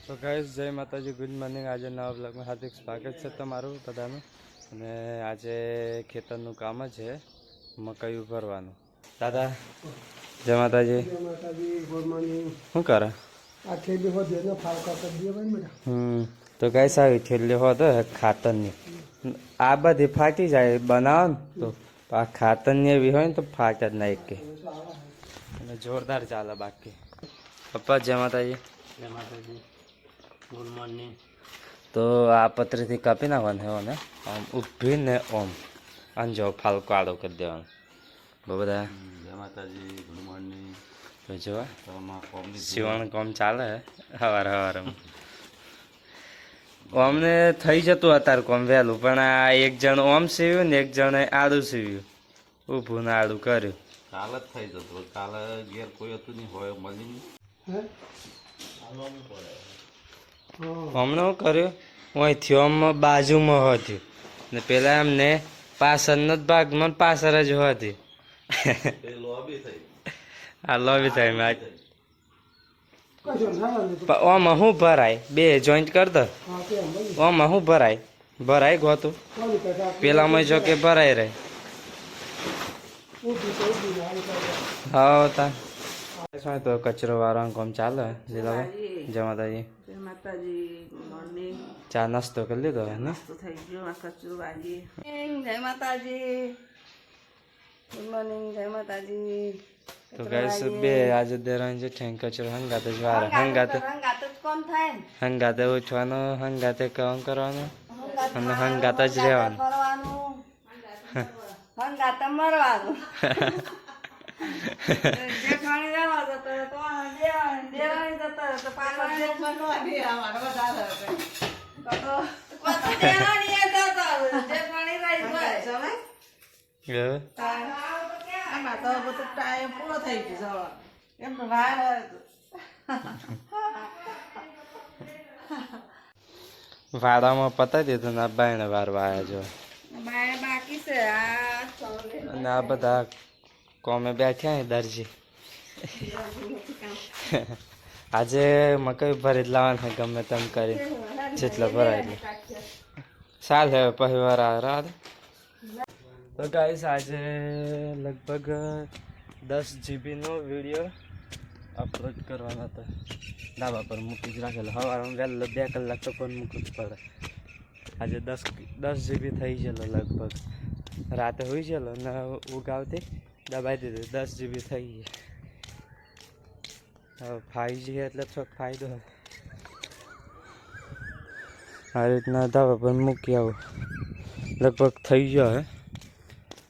તો ગાઈસ જય માતાજી, ગુડ મોર્નિંગ। આજે નવા બ્લોગમાં હાર્દિક સ્વાગત છે તમારું બધાનું। અને આજે ખેતરનું કામ જ છે, મકાઈ ભરવાનું। દાદા જય માતાજી। Good morning. શું કરે? આ થેલી હોદે ને ફાળકા કરી દે ભાઈ બેટા। તો ગાઈસ આવી થેલી હોત ખાતરની, આ બધી ફાટી જાય બનાવો ને તો આ ખાતરની એવી હોય ને તો ફાટે જ ના એક કે, અને જોરદાર ચાલે। બાકી પપ્પા જય માતાજી। જય માતાજી, ગુડ મોર્નિંગ। તો આ પતરીથી કાપી નાખવાનું હોય ને આમ ઊભી ને ઓમ આંજો ફાલકો આડો કરી દેવાનો બધા। જય માતાજી, ગુડ મોર્નિંગ। તો જો સીવણ કામ ચાલે સવાર અમને થઈ જતું અત્યારે કોમ વહેલું, પણ આ એક જણ ઓમ સીવ્યું ને એક જણે આડું સીવ્યું, ઊભું ને આડું કર્યું। કાલે જ થઈ જતું, કાલે ઘેર કોઈ હતું નહીં, હોય મળી નહીં। હમણાં શું કર્યું, અહીંથી આમ બાજુમાં હતું ને પેલા એમને પાછળનો જ ભાગમાં પાછળ જ હતી। આ લોબી થાય મેં ઓમાં શું ભરાય, બે જોઈન્ટ કર દો, ઓમાં શું ભરાય ગોતું, પેલામાં જો કે ભરાય રહે। હા તા તો કચરો વાળવાનું કામ ચાલે। લીલાભાઈ જય માતાજી। જય માતાજી, મોર્નિંગ। ચા નાસ્તો કરી લીધો હે ને? નાસ્તો થઈ ગયો, આ કચરું વાગી। જય માતાજી, ગુડ મોર્નિંગ, જય માતાજી। તો ગાઈસ બે આજે દેરાણી જેઠાણી કચરો હંગાતે જ વારે, રંગાત જ કોમ થાય ને, હંગાતે ઉઠવાનો, હંગાતે કામ કરવાનું અને હંગાતે જ રહેવાનું। ફરવાનું, હંગાત મરવાનું। જેઠાણી રહેવા જતો તો દેરાણી જતો તો પાછળ જેઠાણી આવવાનો વધારે હતો। તો દેરાણી એ જતો જેઠાણી રહી જાય આમાં તો બધું ટાઈમ પૂરો થઈ ગયો એમ તો વાર વાડામાં પતાવી દીધું ને બાયણે વાર વાયા જો, બાકી છે અને આ બધા કોમે બેઠ્યા દરજી। આજે મકાઈ ભરી જ લાવવાનું ગમે તેમ કરી, જેટલા ભરાય એટલે સાલ હે પછી વાર આવે। તો ગાઈસ આજે લગભગ 10 GB નો વિડીયો અપલોડ કરવાનો હતો, ધાબા પર મૂકી જ રાખેલો। સવારમાં વહેલો 2 કલાક તો પણ મૂકવું જ પડે। આજે 10 GB થઈ ગયેલો લગભગ, રાતે હોઈ ગયેલો ને ઉગાવતી દબાઈ દીધું 10 GB થઈ ગઈ। હવે 5G એટલે થોડોક ફાયદો હોય। આ રીતના ધાબા પર મૂકી આવું, લગભગ થઈ ગયો હે।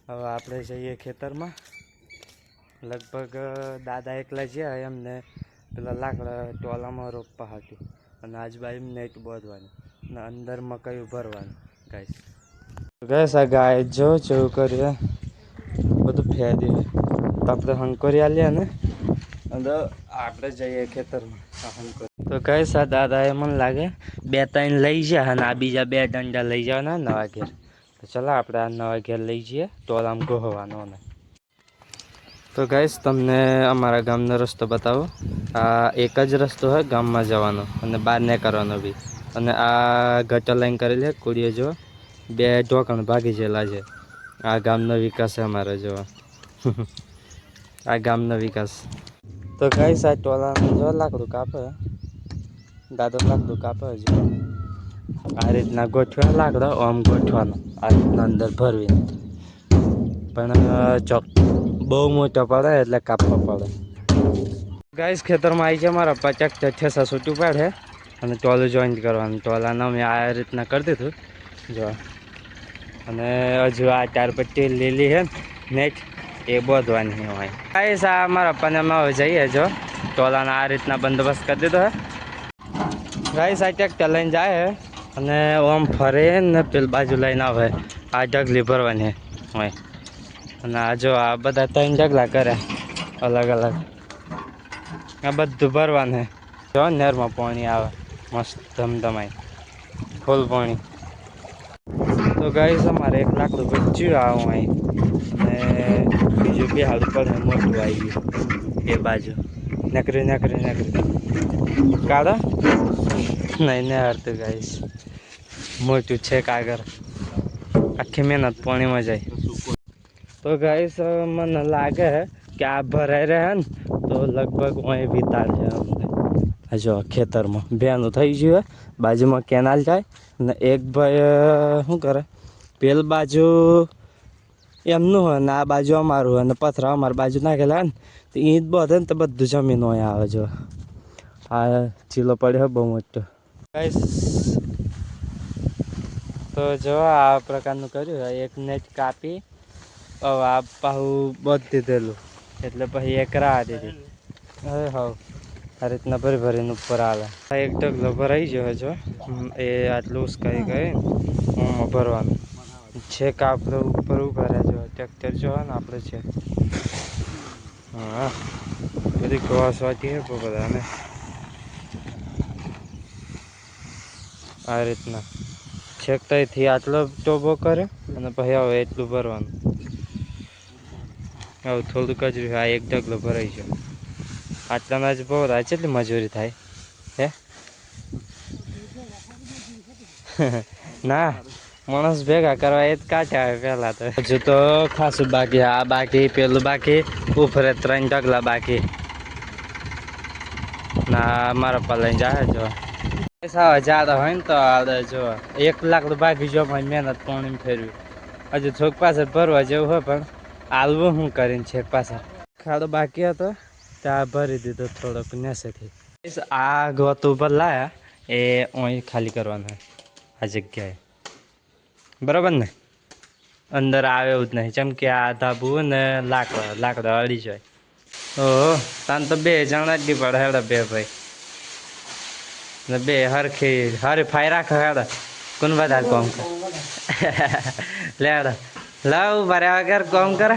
હવે આપણે જઈએ ખેતરમાં। લગભગ દાદા એકલા જ્યાં એમને પેલા લાકડા ટોલામાં રોપવા હતું, અને આજુબાજુ નેટ બાંધવાનું અને અંદર મકાઈ ભરવાનું। ગાઈસ આ ગાય જો જેવું કર્યું બધું ફેરી તો આપણે હંકોરી આલીએ ને, અને આપણે જઈએ ખેતરમાં હંકોરી। તો ગાઈસ આ દાદા એ મને લાગે 2-3 લઈ જાય અને આ બીજા 2 દંડા લઈ જવાના નવા ઘેર। તો ચાલો આપણે આ નવા ઘેર લઈ જઈએ ટોલામ ગોહવાનો ને। તો ગાઈસ તમને અમારા ગામનો રસ્તો બતાવો। આ એક જ રસ્તો હોય ગામમાં જવાનો અને બહાર નીકળવાનો બી, અને આ ગટર લાઈન કરેલી છે કોડીએ જો 2 ઢોકણ ભાગી ગયેલા છે। આ ગામનો વિકાસ છે અમારો જો। આ ગામનો વિકાસ। તો ગાઈસ આ ટોલામાં જો લાકડું કાપે, દાદો લાકડું કાપે જો આ રીતના ગોઠવા લાકડો આમ ગોઠવાનો, આ રીતના અંદર ભરવી, પણ ચોક બહુ મોટો પડે એટલે કાપવા પડે। ગાઈસ ખેતરમાં આવી છે મારા પચાક ઠેસા છૂટું પાડે અને ટોલું જોઈન્ટ કરવાનું। ટોલાના મેં આ રીતના કરી દીધું જો, અને હજુ આ 4 પટ્ટી લીલી છે નેટ એ બોધવાની હોય। ગાઈસ આ મારા પપ્પાને અમે હવે જઈએ જો, ટોલાના આ રીતના બંદોબસ્ત કરી દીધો હે। ગાઈસ આ ટ્રેક્ટર લઈને જાય અને આમ ફરે ને પેલી બાજુ લઈને આવે, આ ઢગલી ભરવાની હોય। અને આ જો આ બધા 3 ઢગલા કરે અલગ અલગ, આ બધું ભરવાનું જો। નહેરમાં પાણી આવે મસ્ત ધમધમાય ફૂલ પાણી। તો ગાઈસ અમારે 1 લાકડું બચ્યું આવું અહીં, અને બીજું 2 હાલ પડે મોટું આવી ગયું એ બાજુ નકરી કાઢો। નહીં ને હારતું ગાઈસ, મોટું છે કાગર, આખી મહેનત પાણીમાં જાય. તો ગાઈસ મને લાગે કે આ ભરાઈ રહ્યા ને તો લગભગ અહીં વિતાર છે અમને. આ જો ખેતરમાં બેનું થઈ ગયું, બાજુમાં કેનાલ જાય ને એક ભાઈ શું કરે, પેલ બાજુ એમનું હોય ને આ બાજુ અમારું હોય ને પથરા અમારી બાજુ નાખેલા હોય ને તો ઈંટ બધે ને તો બધું જમીન હોય આવે. જો આ ચીલો પડ્યો બહુ મોટો ગાઈસ. તો જો આ પ્રકારનું કર્યું, એક નેટ કાપી હવે આ પાછું બધ દીધેલું એટલે પછી એક રાહ દીધી. હવે હા આ રીતના ભરીને ઉપર આવે. એક ઢગલો ભરાઈ ગયો જો, એ આટલું ઉસકાઈ ગઈ ઓમાં ભરવાનું છે. આપણે ઉપર ઉભા રહ્યા જો, ટ્રેક્ટર જો ને આપણે છે. હા બધી ક્રોસ વાટી છે બધાને આ રીતના છેક તઈથી આટલો ટોબો કરે અને પછી હવે એટલું ભરવાનું. હવે થોડુંક જ રહ્યું, આ એક ઢગલો ભરાઈ ગયો. આટલામાં જ બહુ થાય. કેટલી મજૂરી થાય હે? ના માણસ ભેગા કરવા એ જ કાઢે આવે પહેલાં તો. હજુ તો ખાસું બાકી, આ બાકી, પેલું બાકી, ઉપરે 3 ઢગલા બાકી. ના મારા પર લઈને જાય જો પૈસા જ્યાદા હોય ને તો આવડે. જો 1 લાખ બાકી જો પણ મહેનત પાણી ફેરવી. હજુ થોડુંક પાછળ ભરવા જેવું હોય પણ હાલવું શું કરીને છે. પાછળ ખાડો બાકી હતો ત્યાં ભરી દીધો થોડોક નેસેથી. આ ગોતું ઉપર લાયા એ અહીં ખાલી કરવાના આ જગ્યાએ, બરાબર ને? અંદર આવે એવું જ નહીં, જેમ કે આ ધાબુ ને લાકડા અડી જાય. ઓહો તાન તો 2 જણા જ પડે હેડે, 2 ભાઈ ને 2 હરી ફાઈ રાખે હેડે. કોણ વધારે કોમ કરે? લે હેડે લાવ ભર્યા વગર કોમ કરે.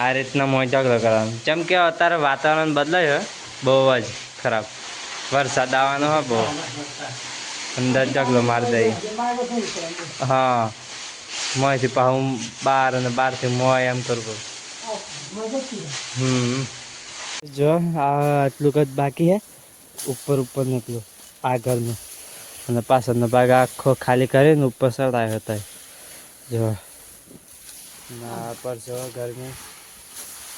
આ રીતના મોજ ઢગલો કરવાનો. જેમ કે અત્યારે વાતાવરણ બદલાય બહુ જ ખરાબ, વરસાદ આવવાનો હોય બહુ, અંદર ઢગલો મારી દઈએ. હા મોંથી પાછું બહાર અને બહારથી મોય એમ કરવું. જો આ આટલું જ બાકી હે, ઉપર નીકળ્યું આગળનું અને પાછળનો ભાગ આખો ખાલી કરીને ઉપર ચડાયો હતો. જો ના પર જો ગરમી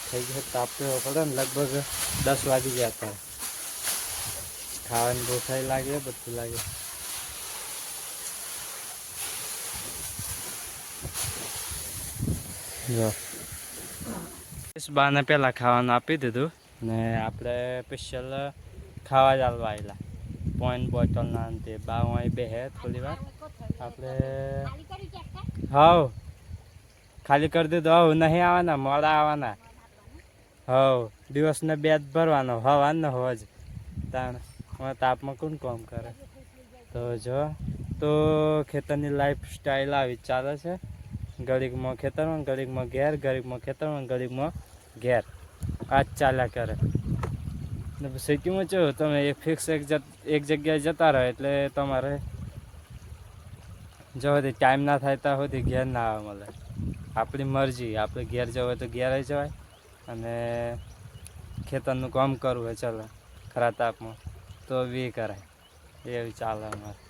થઈ ગઈ, તાપવો પડે ને. લગભગ 10 વાગી ગયા હતા. ખાવાની ભૂખાઈ લાગે, બધું લાગે. જો બાને પહેલાં ખાવાનું આપી દીધું ને આપણે સ્પેશિયલ ખાવા જ હાલવા આવેલા. પોઈન્ટ બોટલ ના અંતે બા અહીં બે હે થોડી વાર આપણે. હાવ ખાલી કરી દીધું. હવ નહીં આવવાના, મોડા આવવાના. હવ દિવસને 2 જ ભરવાનો, હવા ને હોવ જ. તાણ તાપમાં કોણ કામ કરે? તો જો તો ખેતરની લાઈફ સ્ટાઈલ આવી ચાલે છે. ઘડીકમાં ખેતરમાં, ઘડીકમાં ઘેર, ઘડીકમાં ખેતરમાં, ઘડીકમાં ઘેર. આ જ ચાલ્યા કરે. ને સિટીમાં જો તમે એક ફિક્સ એક જગ્યાએ જતા રહો એટલે તમારે જો ટાઈમ ના થાય ત્યાં સુધી ઘેર ના આવે મળે. આપણી મરજી, આપણે ઘેર જવું હોય તો ઘેર જવાય અને ખેતરનું કામ કરવું હોય ચાલે ખરા તાપમાં તો બી કરાય. એવી ચાલે અમારે.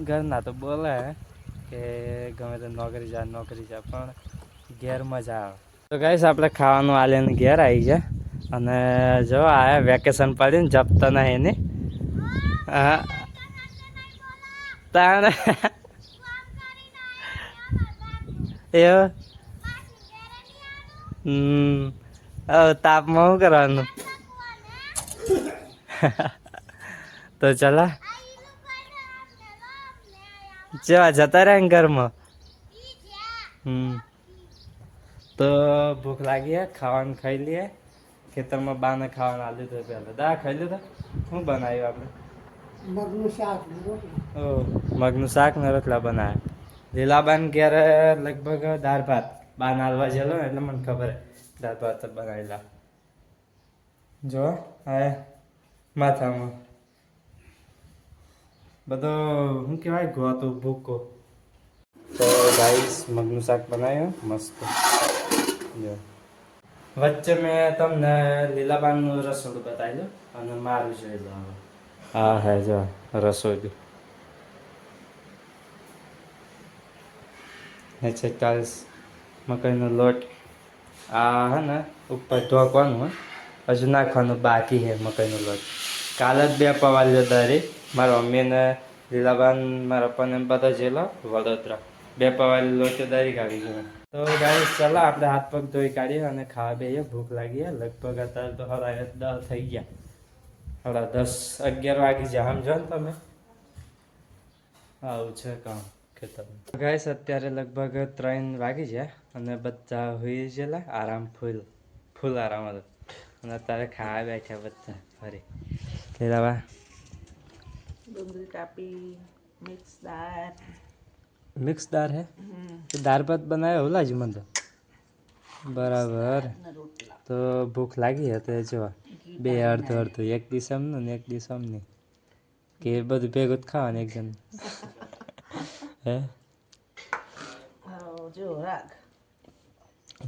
ઘરના તો બોલે કે ગમે તે નોકરી જા પણ ઘેર મજા આવે. તો ગાઈસ આપણે ખાવાનું આલીને ઘેર આવી જાય અને જો આ વેકેશન પડીને જપતા નહીં ને. હા તાણ એવું તાપમાં શું કરવાનું? તો ચલા જેવા જતા રહ્યા ને ઘરમાં. તો ભૂખ લાગી હે, ખાવાનું ખાઈ લઈએ. ખેતરમાં બાને ખાવાનું આલ્યું હતું પહેલાં. દા ખાઈ લીધું. શું બનાવ્યું આપણે? મગનું શાક ને રોટલા બનાવ્યા. લીલાબાન ઘેરે લગભગ દાળ ભાત. બા નાલવા જેલો ને એટલે મને ખબર હે દાળ ભાત બનાવેલા. જો હા માથામાં બધો શું કહેવાય ગોતો ભૂકો. તો ગાઈસ મગનું શાક બનાવ્યું મસ્ત. જો વચ્ચે મેં તમને લીલાબાનનું રસોડું બતાવ્યું અને મારું જોઈ લો હવે. હા હે જો રસોડું નીચે ટાઇલ્સ મકાઈનો લોટ આ હે ને ઉપર ઢોકવાનું હોય હજુ નાખવાનું બાકી છે મકાઈનો લોટ કાલ જ 2 પૌવા લીધા મારા મમ્મીને લીલાબાન મારા પપ્પાને બધા જેલો વડોદરા 2 પૌવા લોટ દરી કાઢી ગયો તો ગાઈસ ચાલો આપણે હાથ પગ ધોઈ કાઢીએ અને ખાવા બેહીએ ભૂખ લાગી લગભગ અત્યારે તો હવે 10 થઈ ગયા હવે 10-11 વાગી જાય સમજો ને તમે આવું છે કામ ખેતરમાં ગાઈસ અત્યારે લગભગ 3 વાગી જાય અને બધા હોઈ ગયેલા આરામ ફૂલ આરામ હતો અને અત્યારે ખાવા બેઠા બધા ફરી લીલાબા ડુંગળી કાપી મિક્સ દાળ હે દાળ ભાત બનાવ્યો લાજી મને તો બરાબર તો ભૂખ લાગી હતી જો 2 અડધું એક દિશામાં ને એક દિશામાં નહીં કે બધું ભેગું જ ખાવાનું એક જણ હે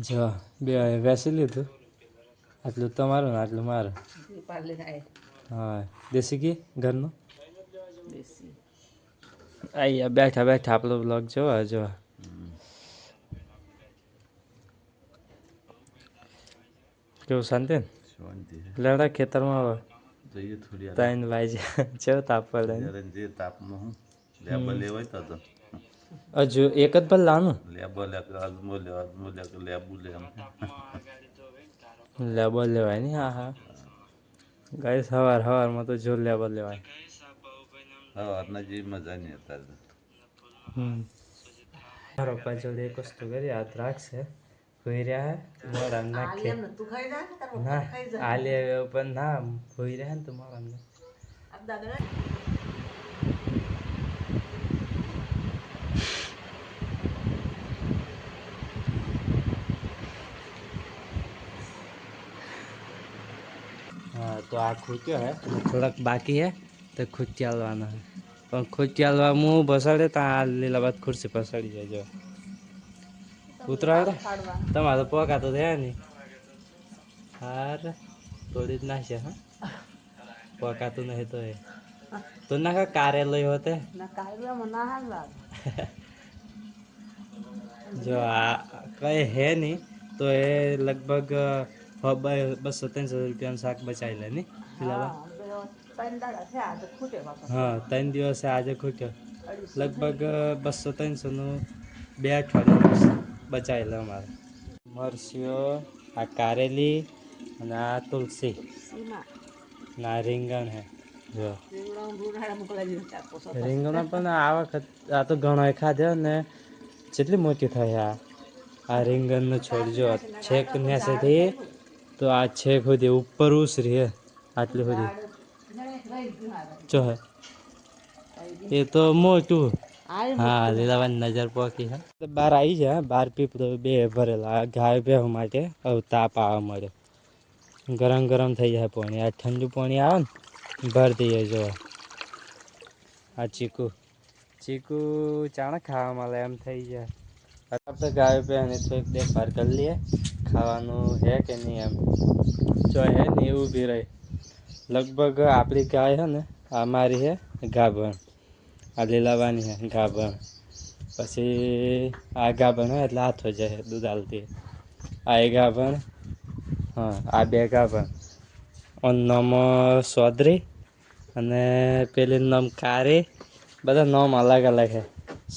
જો 2 વેસી લીધું આટલું તમારું ને આટલું મારું હા દેશી ઘી ઘરનું અહીંયા બેઠા આપણો બ્લોગ જોવા કેવું શાંતિ ને લેવડા ખેતરમાં આવે જઈએ થોડી 3 વાગ્યા ચેવો તાપ પડે ને જે તાપમાં હું લેબ લેવાય તો હજુ એક જ ભલ લાવવાનું લેબો લેવાય ને હા ગાઈસ સવારમાં તો જો લેબો લેવાય સવારના જેવી મજા નહીં અત્યારે મારા પપ્પા જોડે એક વસ્તુ કરી આ દ્રાક્ષ છે ભોઈ રહ્યા મોરા નાખે ના આલે પણ ના ભોઈ રહ્યા ને તો મોરા हाँ तो आ खूट्यो है थोड़ा बाकी है तो खुद चालवाना है પણ ખુદ ચાલવા હું બસાડે તો આ લીલા બાદ ખુરશી પસાડી જાય જો ઉતરાવે તમારે પોકા તો થયા નહીં હાર થોડી જ નાખશે હા પોકાતું નહીં તો એ તો નાખા કાર્યાલય હોતે જો આ કઈ હે નહીં તો એ લગભગ 200-300 રૂપિયાનું શાક બચાવી લે નહીં લીલા હા 3 દિવસે આજે ખૂટ્યો લગભગ 200-300 નું 2 અઠવાડિયું બચાવી લે અમારે મરસીઓ આ કારેલી અને આ તુલસી ના રીંગણ હે જો રીંગણ પણ આ વખત આ તો ઘણો ખાધો ને જેટલી મોટી થાય આ રીંગણનો છોડ જો છેક નેસેથી તો આ છેક સુધી ઉપર ઉસરી હે આટલી સુધી જો હે એ તો મોટું હા લીલાવાન નજર પોકી હે બહાર આવી જાય બહાર પીપળો 2 ભરેલા ગાય ભેંસ માટે હવે તાપ આવવા મળે ગરમ થઈ જાય પાણી આ ઠંડુ પાણી આવે ને ભરી દઈએ જો આ ચીકુ ચાણે ખાવા મળે એમ થઈ જાય આપણે ગાય ભેંસને થોડીક દેખભાળ કરી લઈએ ખાવાનું હે કે નહીં એમ જો હે ને એવું બી રહે લગભગ આપણી ગાય છે ને આ મારી છે ગાભણ આ લીલાવાની છે ગાભણ પછી આ ગાભણ હોય એટલે હાથો જાય દૂધ આલતી આ એ ગાભણ હા આ 2 ગાભણ ઓન નામ સોદરી અને પેલી નામ કારી બધા નામ અલગ છે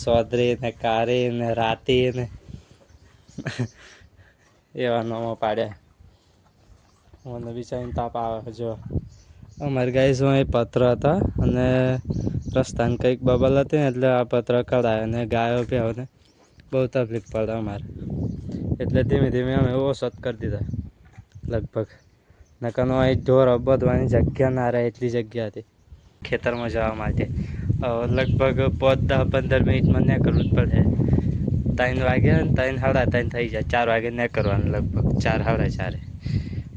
સોદરી ને કારી ને રાતી ને એવા નામો પાડ્યા મને બિચારીને તાપ આવે જો અમારી ગાય એ પત્ર હતા અને રસ્તાને કંઈક બબલ હતી ને એટલે આ પત્ર કઢાય અને ગાયો ભેંસોને બહુ તકલીફ પડે અમારે એટલે ધીમે ધીમે અમે ઓછો કરી દીધા લગભગ નકરનો અહીં ઢોર બધવાની જગ્યા ના રહે એટલી જગ્યા હતી ખેતરમાં જવા માટે લગભગ 5-10-15 મિનિટમાં ન કરવું જ પડે 3 વાગ્યા ને 3-3:30 થઈ જાય 4 વાગે ન કરવાનું લગભગ 4-4:30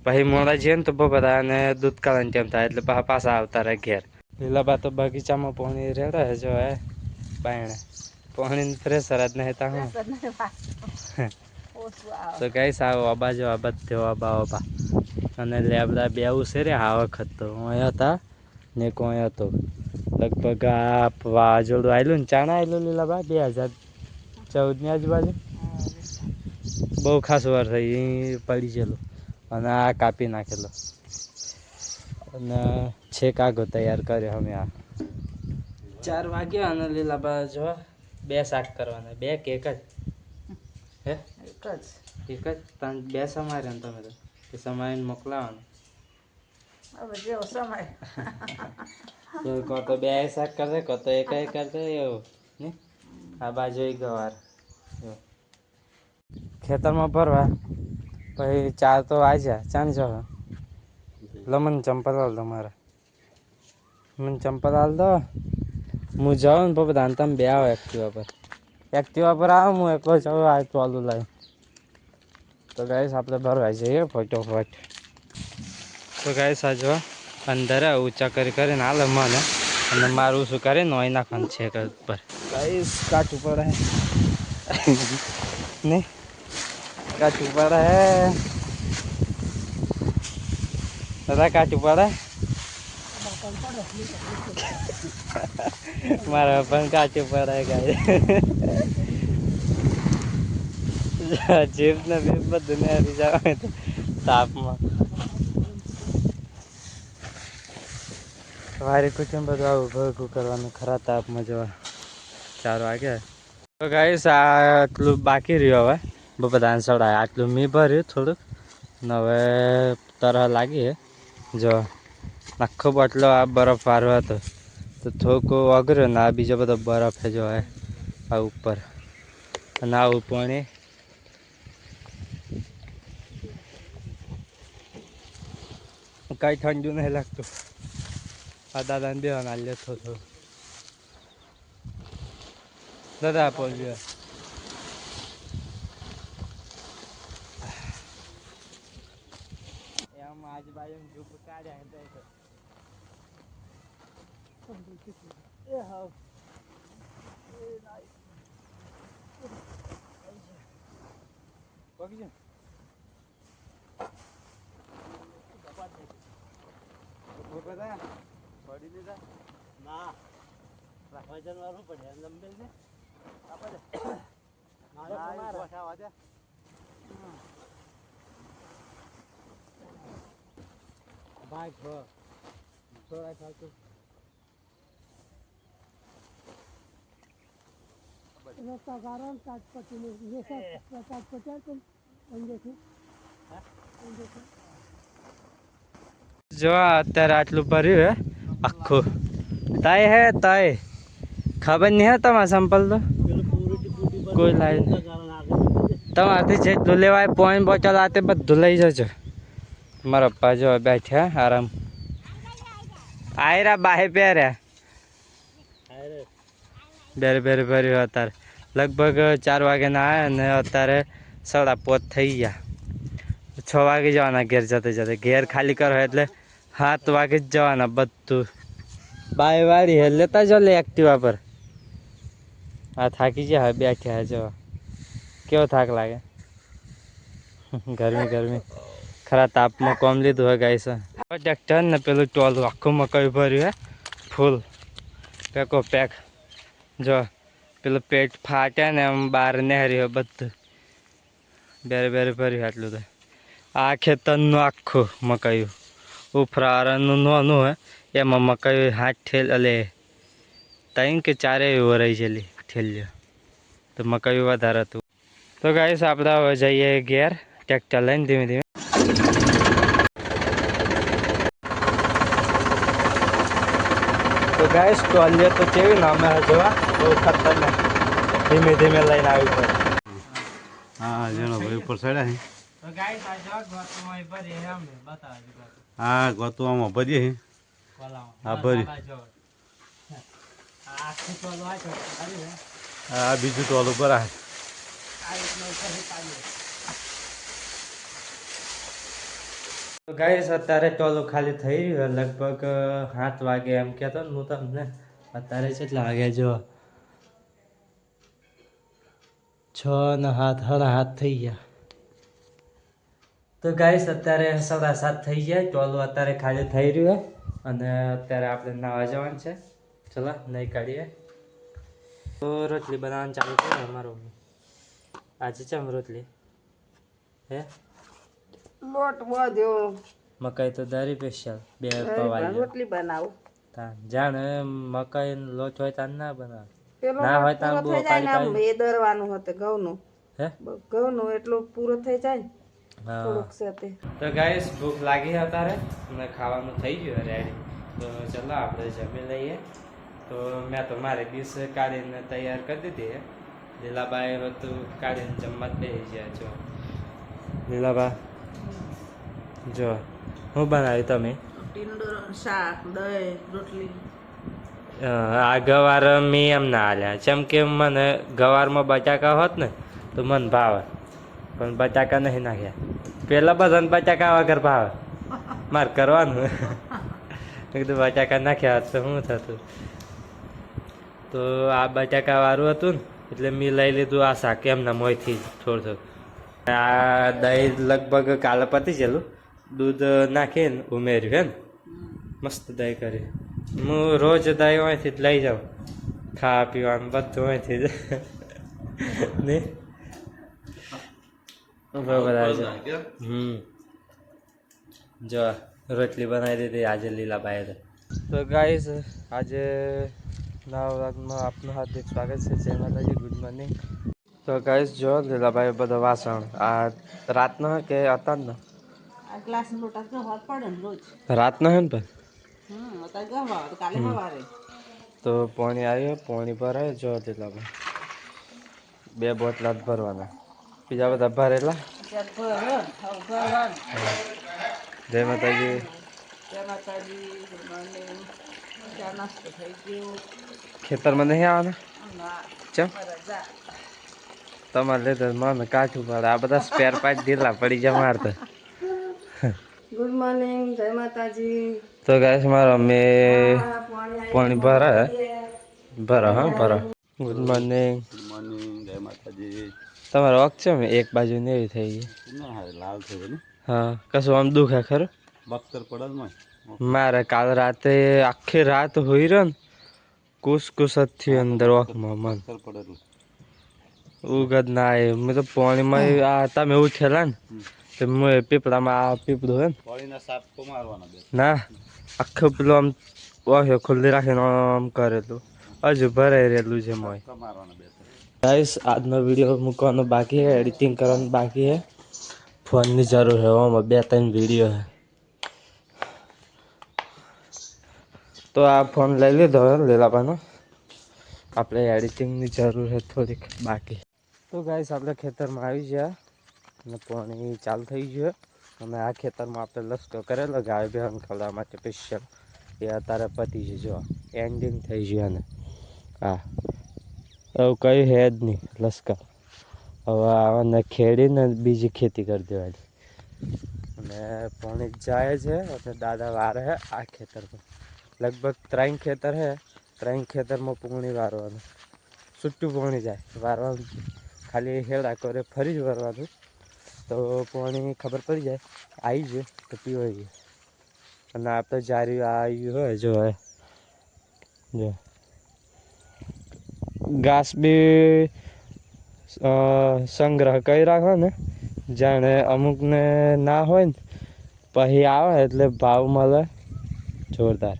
પછી મોડા જઈએ ને તો બધા અને દૂધ કાઢવાની ટાઈમ થાય એટલે પાછા આવતા રહે ઘેર લીલાબા તો બગીચામાં પાણી રેડે જો હે બાયણે પાણી પ્રેશર જ નહીં તા હું ઓછું આવે તો કઈ સાવ આબા જો આબા થયો આબા અને લેબડા બે છે રે આ વખત તો અહીંયા હતા ને કોઈ હતો લગભગ આ વાવાઝોડું આવેલું ને ચાણા આવેલું લીલાબા 2014ની આજુબાજુ બહુ ખાસ વાર થઈ પડી ગયેલું અને આ કાપી નાખેલો અને છેક આગો તૈયાર કર્યો અમે આ 4 વાગ્યા અને લીલાબા જો 2 શાક કરવાના 2 કે એક જ હે એક જ તને 2 સમાર્યા ને તમે તો એ સમારીને મોકલાવાનું હવે જેવો સમય તો કો તો 2 શાક કરશે કો તો એક કરશે એવું ને આ બાજુ એક ગવાર ખેતરમાં ભરવા પછી 4 તો આવ્યા ચાંદ જો લો મને ચંપલ હાલ દો મારે મને ચંપલ હાલ દો હું જાઉં ને બધા તમે 2 આવો એક્ટિવા પર આવો હું એકલો જાઉં આ ચાલુ લાવી તો ગાઈસ આપણે ભરવા જઈએ ફટોફટ તો ગાઈસ આ જો અંદર ઊંચા કરીને હાલે મને અને મારું શું કરે નોઈ નાખવાનું છે ઉપર ગાઈસ કાચ ઉપર હે નહીં કાચ ઉપર હે દાદા કાચ ઉપર હે મારા પણ કાચ ઉપર હે ગાય જીપ ને બીપ બધું ને હરી જાવ તાપમાં વારી કુટુંબ બધું આવું ભેગું કરવાનું ખરા તાપમાં જવા 4 વાગ્યા તો ગાઈસ આટલું બાકી રહ્યું હવે બધા સડાય આટલું મી ભર્યું થોડુંક ને હવે તરહ લાગી હે જો આખો બાટલો આ બરફ વાળો હતો તો થોડુંક અઘર્યો ને આ બીજો બધો બરફ છે જો આ ઉપર અને આ ઉપણી કઈ ઠંડુ નહીં લાગતું આ દાદાને બેવાના લે થોડું દાદા આપો બે એમ આજુબાજુ ધૂપ કાઢ્યા પડી લીધા ના વજન વાળું પડે લંબેલ છે ભાઈ થોડા ખાતું જો અત્યારે આટલું ભર્યું હે આખું તાય હે તાય ખબર નહીં હે તમારા સંપલ તો કોઈ લાવી તમારાથી જેટલું લેવાય પોઈન્ટ બોટલ આ તે બધું લઈ જજો મારા પપ્પા જો બેઠ્યા આરામ આયરા બાહે પહેર્યા બેરે બેરે ભર્યું અત્યારે લગભગ 4 વાગ્યાના આવ્યા ને અત્યારે 5:30 થઈ ગયા 6 વાગે જવાના ઘેર જતે જતે ઘેર ખાલી કરો એટલે 7 વાગે જ જવાના બધું બાય વાળી હે લેતા જો લે એક્ટિવા પર આ થાકી ગયા બેઠ્યા જો કેવો થાક લાગે ગરમી ખરા તાપમાં કોમ લીધું હોય ગાઈસ ટ્રેક્ટર ને પેલું ટોલું આખું મકાઈ ભર્યું હે ફૂલ પેકો પેક જો પેલું પેટ ફાટ્યા ને એમ બહાર નહેરી હોય બધું બેરે બેરે ભર્યું આટલું તો આ ખેતરનું આખું મકાઈ ઉફરાનું નાનું હોય એમાં મકાઈ 8 ઠેલ એટલે 3 કે 4 વરાઈ ગયેલી ઠેલીઓ તો મકાઈ વધારે હતું તો ગાઈસ આપણે હવે જઈએ ઘેર ટ્રેક્ટર લઈને ધીમે ધીમે તો ગાઈસ ટોલિયો તો કેવી ને અમે જોવા બહુ ખતરનાક ધીમે ધીમે લઈને આવી પડે હા જેનો ભાઈ ઉપર ચડ્યા છે તો ગાઈસ આ જો ગોતમાં ભરી હે અમે બતાવજો હા ગોતવામાં ભરીએ છે હા ભરી હા બીજું ટોલું ભરાય તો ગાઈસ અત્યારે ટોલું ખાલી થઈ રહ્યું લગભગ 7 વાગે એમ કહેતો ને હું તમને અત્યારે કેટલા વાગ્યા જો 6 ને 7 સાડા 7 થઈ ગયા તો ગાઈસ અત્યારે 7:30 થઈ ગયા, ટોલું અત્યારે ખાલી થઈ રહ્યું અને અત્યારે આપણે નાવા જવાનું છે. ચલો નહીં કાઢીએ. તો રોટલી બનાવવાનું ચાલુ કર્યું અમારું. આજે ચમ રોટલી હે લોટ વધ્યો, મકાઈ તો દારી સ્પેશિયલ 2 પવાય રોટલી બનાવું. જાણ મકાઈ લોટ હોય તાન ના બનાવે, પેલો ના હોય તાન પૂરો થઈ જાય ને આમ એ દરવાનું હતું ઘઉંનું. હે ઘઉંનું એટલું પૂરો થઈ જાય ને હા. થોડુંક છે તે. તો ગાઈસ ભૂખ લાગી છે અત્યારે અને ખાવાનું થઈ ગયું રેડી. તો ચલો આપણે જમી લઈએ. તો મેં તો મારે ડીશ કાઢીને તૈયાર કરી દીધી. લીલાબાઈ હતું કાઢીને જમવા બેસી ગયા. જો લીલાબા જો હું બનાવ્યું તમે ટીંડોળા, શાક, દહીં, રોટલી. આ ગવાર મેં એમ ના હાલ્યા, જેમ કે મને ગવારમાં બટાકા હોત ને તો મને ભાવે, પણ બટાકા નહીં નાખ્યા. પેલા બધાને બટાકા વગર ભાવે, મારે કરવાનું. મેં કીધું બટાકા નાખ્યા હોત તો શું થતું. તો આ બટાકા વાળું હતું ને એટલે મેં લઈ લીધું આ શાક એમના મોંથી થોડું થોડું. આ દહીં લગભગ કાલે પતી ગયેલું, દૂધ નાખીને ઉમેર્યું હે ને મસ્ત દહીં કરી. હું રોજ દહીં અહીંથી જ લઈ જાઉં, ખાવા પીવાનું બધું અહીંથી જ નહીં બરાબર છે. જો રોટલી બનાવી દીધી આજે લીલાબાઈએ. તો ગાઈસ આજે નવા વ્લોગમાં આપનું હાર્દિક સ્વાગત છે. જય માતાજી, ગુડ મોર્નિંગ. તો ગાઈસ જો લીલાબાઈ બધા વાસણ આ રાતના કે અત્યારના આ ગ્લાસ લોટા ગવા પડે ને રોજ. રાતના હે ને પણ અત્યારે ગવા કાલે સવારે. તો પાણી આવ્યું, પાણી ભરાય જો લીલાબાઈ 2 બોટલા જ ભરવાના, બીજા બધા ભરેલા. જય માતાજી. જય માતાજી, ગુડ મોર્નિંગ. ચા નાસ્તો થઈ ગયો. ખેતરમાં નહીં આવવાના ના ચમ રજા. તમારે લીધે મને કાચું પડે, આ બધા સ્પેર પાર્ટ ઢીલા પડી જાય મારતા. ગુડ મોર્નિંગ, જય માતાજી. તો ગાઈસ મારો મેં પાણી ભરાય ભરો હા ભરો. Good morning. મોર્નિંગ, જય માતાજી. તમારો વખત છે ને એક બાજુ ને એવી થઈ ગઈ. ના હવે લાલ થયો ને હા કશું આમ દુખે ખરું? બખ્તર પડલ માં મારે કાલ રાતે આખી રાત હોઈ રહ્યો ને કુસ જ થયું અંદર વખમાં મન બખ્તર પડેલું ઉગત ના આવે. મેં તો પાણીમાં આ તમે ઉઠેલા ને તો મેં પીપળામાં આ પીપળું હોય ને પાણીના સાપ તો મારવાના બે ના આખું પેલું આમ ઓહે ખુલ્લી રાખીને આમ કરેલું હજુ ભરાઈ રહેલું છે મોય. તો મારવાના બે ગાઈસ આજનો વિડીયો મૂકવાનો બાકી છે, એડિટિંગ કરવાનું બાકી છે. ફોનની જરૂર છે, આમાં 2-3 વિડીયો છે. તો આ ફોન લઈ લીધો લીલાબાનો, આપણે એડિટિંગની જરૂર છે થોડીક બાકી. તો ગાઈસ આપણે ખેતરમાં આવી ગયા અને પાણી ચાલુ થઈ ગયું. અને આ ખેતરમાં આપણે લસકો કરેલો ગાય બેહન ખવડાવવા માટે સ્પેશિયલ, એ અત્યારે પતી છે. જો એન્ડિંગ થઈ ગયું અને હા એવું કંઈ છે જ નહીં લશ્કર. હવે આવાને ખેડીને બીજી ખેતી કરી દેવાની. અને પાણી જાય છે એટલે દાદા વારે છે આ ખેતરમાં. લગભગ 3 ખેતર છે, 3 ખેતરમાં પૂંગણી વારવાનું, છૂટું પાણી જાય વારવાનું, ખાલી હેડા કરે ફરી જ વારવાનું. તો પાણી ખબર પડી જાય આવી ગયું તો પીવાઈ ગયું. અને આપણે જારી આવ્યું હોય જો જો ઘાસ બી સંગ્રહ કરી રાખો ને, જાણે અમુકને ના હોય ને પછી આવે એટલે ભાવ મળે જોરદાર.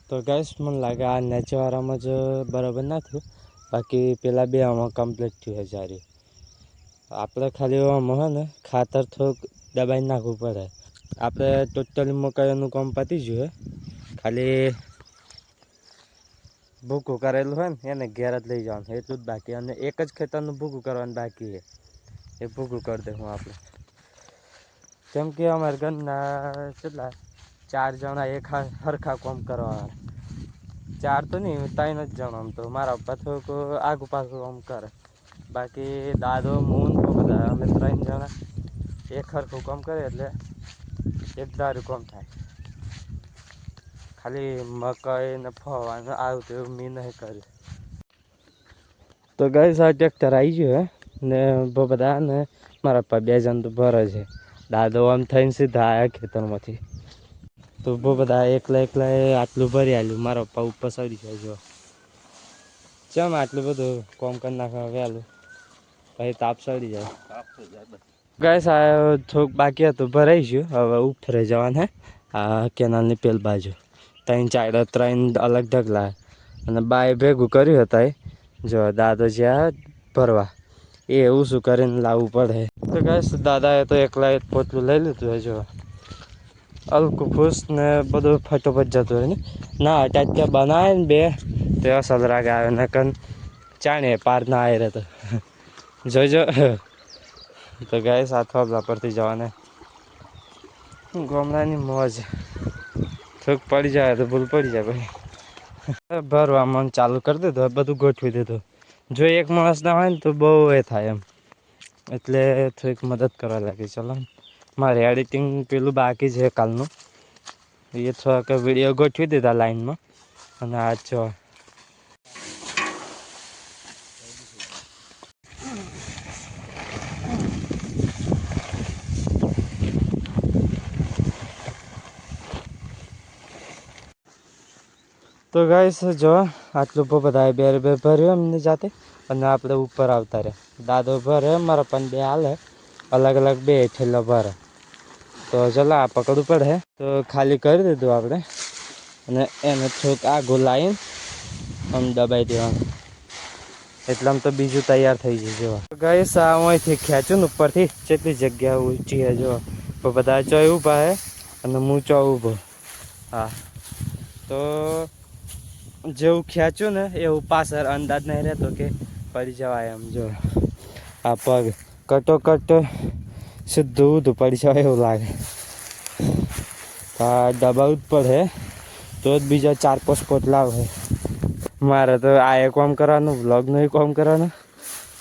તો ગાઈસ મને લાગે આ નેચવાળામાં જ બરાબર ના થયું, બાકી પેલા બે આમાં કમ્પ્લીટ થયું જારી. આપણે ખાલી આમાં હોય ને ખાતર થોડુંક દબાઈ નાખવું પડે. આપણે ટોટલી મકાઈનું કામ પતી ગયું, ખાલી ભૂકું કરેલું હોય ને એને ઘેર જ લઈ જવાનું એટલું જ બાકી. અને એક જ ખેતરનું ભૂકું કરવાનું બાકી છે, એ ભૂકું કરી દઉં આપણે. કેમ કે અમારા ઘરના કેટલા 4 જણા એક સરખા કામ કરવાવાળા, 4 તો નહીં 3 જ જણા. આમ તો મારા પપ્પા થોડુંક આગુ પાછું કામ કરે, બાકી દાદો મૂન બધા અમે 3 જણા એક સરખું કામ કરે એટલે એક દારૂ કામ થાય. ખાલી મકાઈ ને ફવાનું આવું તો એવું મેં નહીં કર્યું. તો ગાઈસ આ ટ્રેક્ટર આવી ગયું હે ને બધા ને મારા પપ્પા 2 જણ તો ભરે છે. દાદો આમ થઈને સીધા આવ્યા ખેતરમાંથી. તો બહુ બધા એકલા આટલું ભરી આલ્યું. મારા પપ્પા ઉપર ચડી જાય જો ચમ આટલું બધું કોમ કરી નાખવા વહેલું પછી તાપ ચડી જાય. ગાઈસ આ થોડુંક બાકી હતું ભરાઈ ગયું. હવે ઉપરે જવાનું હે આ કેનાલની પેલ બાજુ. ત્રણ અલગ ઢગલા અને બાય ભેગું કર્યું હતા. જો દાદો જ્યાં ભરવા એ એવું શું કરીને લાવવું પડે. તો ગાઈસ દાદાએ તો એકલા એક પોટલું લઈ લીધું હોય. જો હલકું ફૂસ ને બધું ફટોફટ જતું હોય ને ના અટાચ્યા બનાવે ને બે તો અસલ રાગ આવે ને કન ચાણે પાર ના આવી રહે તો જોજો. તો ગાઈસ આ થોબલા પરથી જવાને ગામડાની મોજ. થોડુંક પડી જાય તો ભૂલ પડી જાય ભાઈ. ભરવા મન ચાલુ કરી દીધું. બધું ગોઠવી દીધું. જો એક માણસ ના હોય ને તો બહુ એ થાય એમ એટલે થોડીક મદદ કરવા લાગી. ચલો મારે એડિટિંગ પેલું બાકી છે કાલનું. એ થોડાક વિડીયો ગોઠવી દીધા લાઈનમાં અને આ જો તો ગાઈસ જો આટલું બધા બે ભર્યું એમને જાતે અને આપણે ઉપર આવતા રહ્યા. દાદો ભરે મારા પણ બે હાલે અલગ અલગ બે ઠેલો ભરે. તો ચલો આ પકડવું પડે. તો ખાલી કરી દીધું આપણે અને એને થોડુંક આગું લાવીને આમ દબાઈ દેવાનું એટલે આમ તો બીજું તૈયાર થઈ જાય. જો ગાઈસ આ અહીંથી ખેંચું ને ઉપરથી કેટલી જગ્યા ઊંચી છે. જો બધા ચોય ઊભા હે અને હું ચો ઊભો. હા તો જેવું ખેંચ્યું ને એવું પાછળ અંદાજ નહીં રહેતો કે પડી જવાય એમ. જો આ પગ કટોકટ સીધું ઊંધું પડી જવાય એવું લાગે. આ દબાવું જ પડે તો જ બીજા 4-5 પોટલા આવે. મારે તો આ એ કામ કરવાનું, વ્લોગનું કામ કરવાનું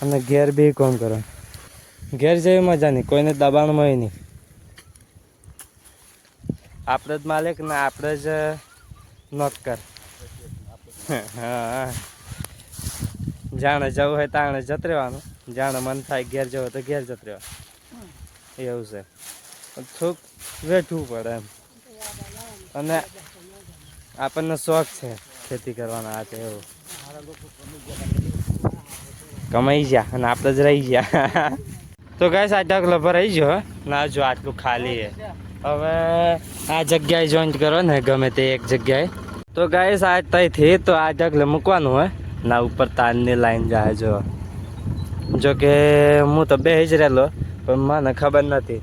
અને ઘેર બી કામ કરવાનું. ઘેર જેવી મજા નહીં, કોઈને દબાણમાં નહીં. આપણે જ માલિક ને આપણે જ નોકર. હા જાણે જવું હોય તાણે જત રહેવાનું, જાણે મન થાય ઘેર જવું તો ઘેર જત રહેવાનું એવું છે. થોડુંક વેઠવું પડે એમ અને આપણને શોખ છે ખેતી કરવાના. આ છે એવું કમાઈ ગયા અને આપણે જ રહી ગયા. તો ગાઈસ આ ઢગલો ભરાઈ ગયો ના. જો આટલું ખાલી છે. હવે આ જગ્યાએ જોઈન્ટ કરો ને ગમે તે એક જગ્યાએ. તો ગાઈસ આ ત્યાંથી તો આ ઢગલે મૂકવાનું હોય ના ઉપર તારની લાઈન જાય. જો કે હું તો બે જ રહેલો પણ મને ખબર નથી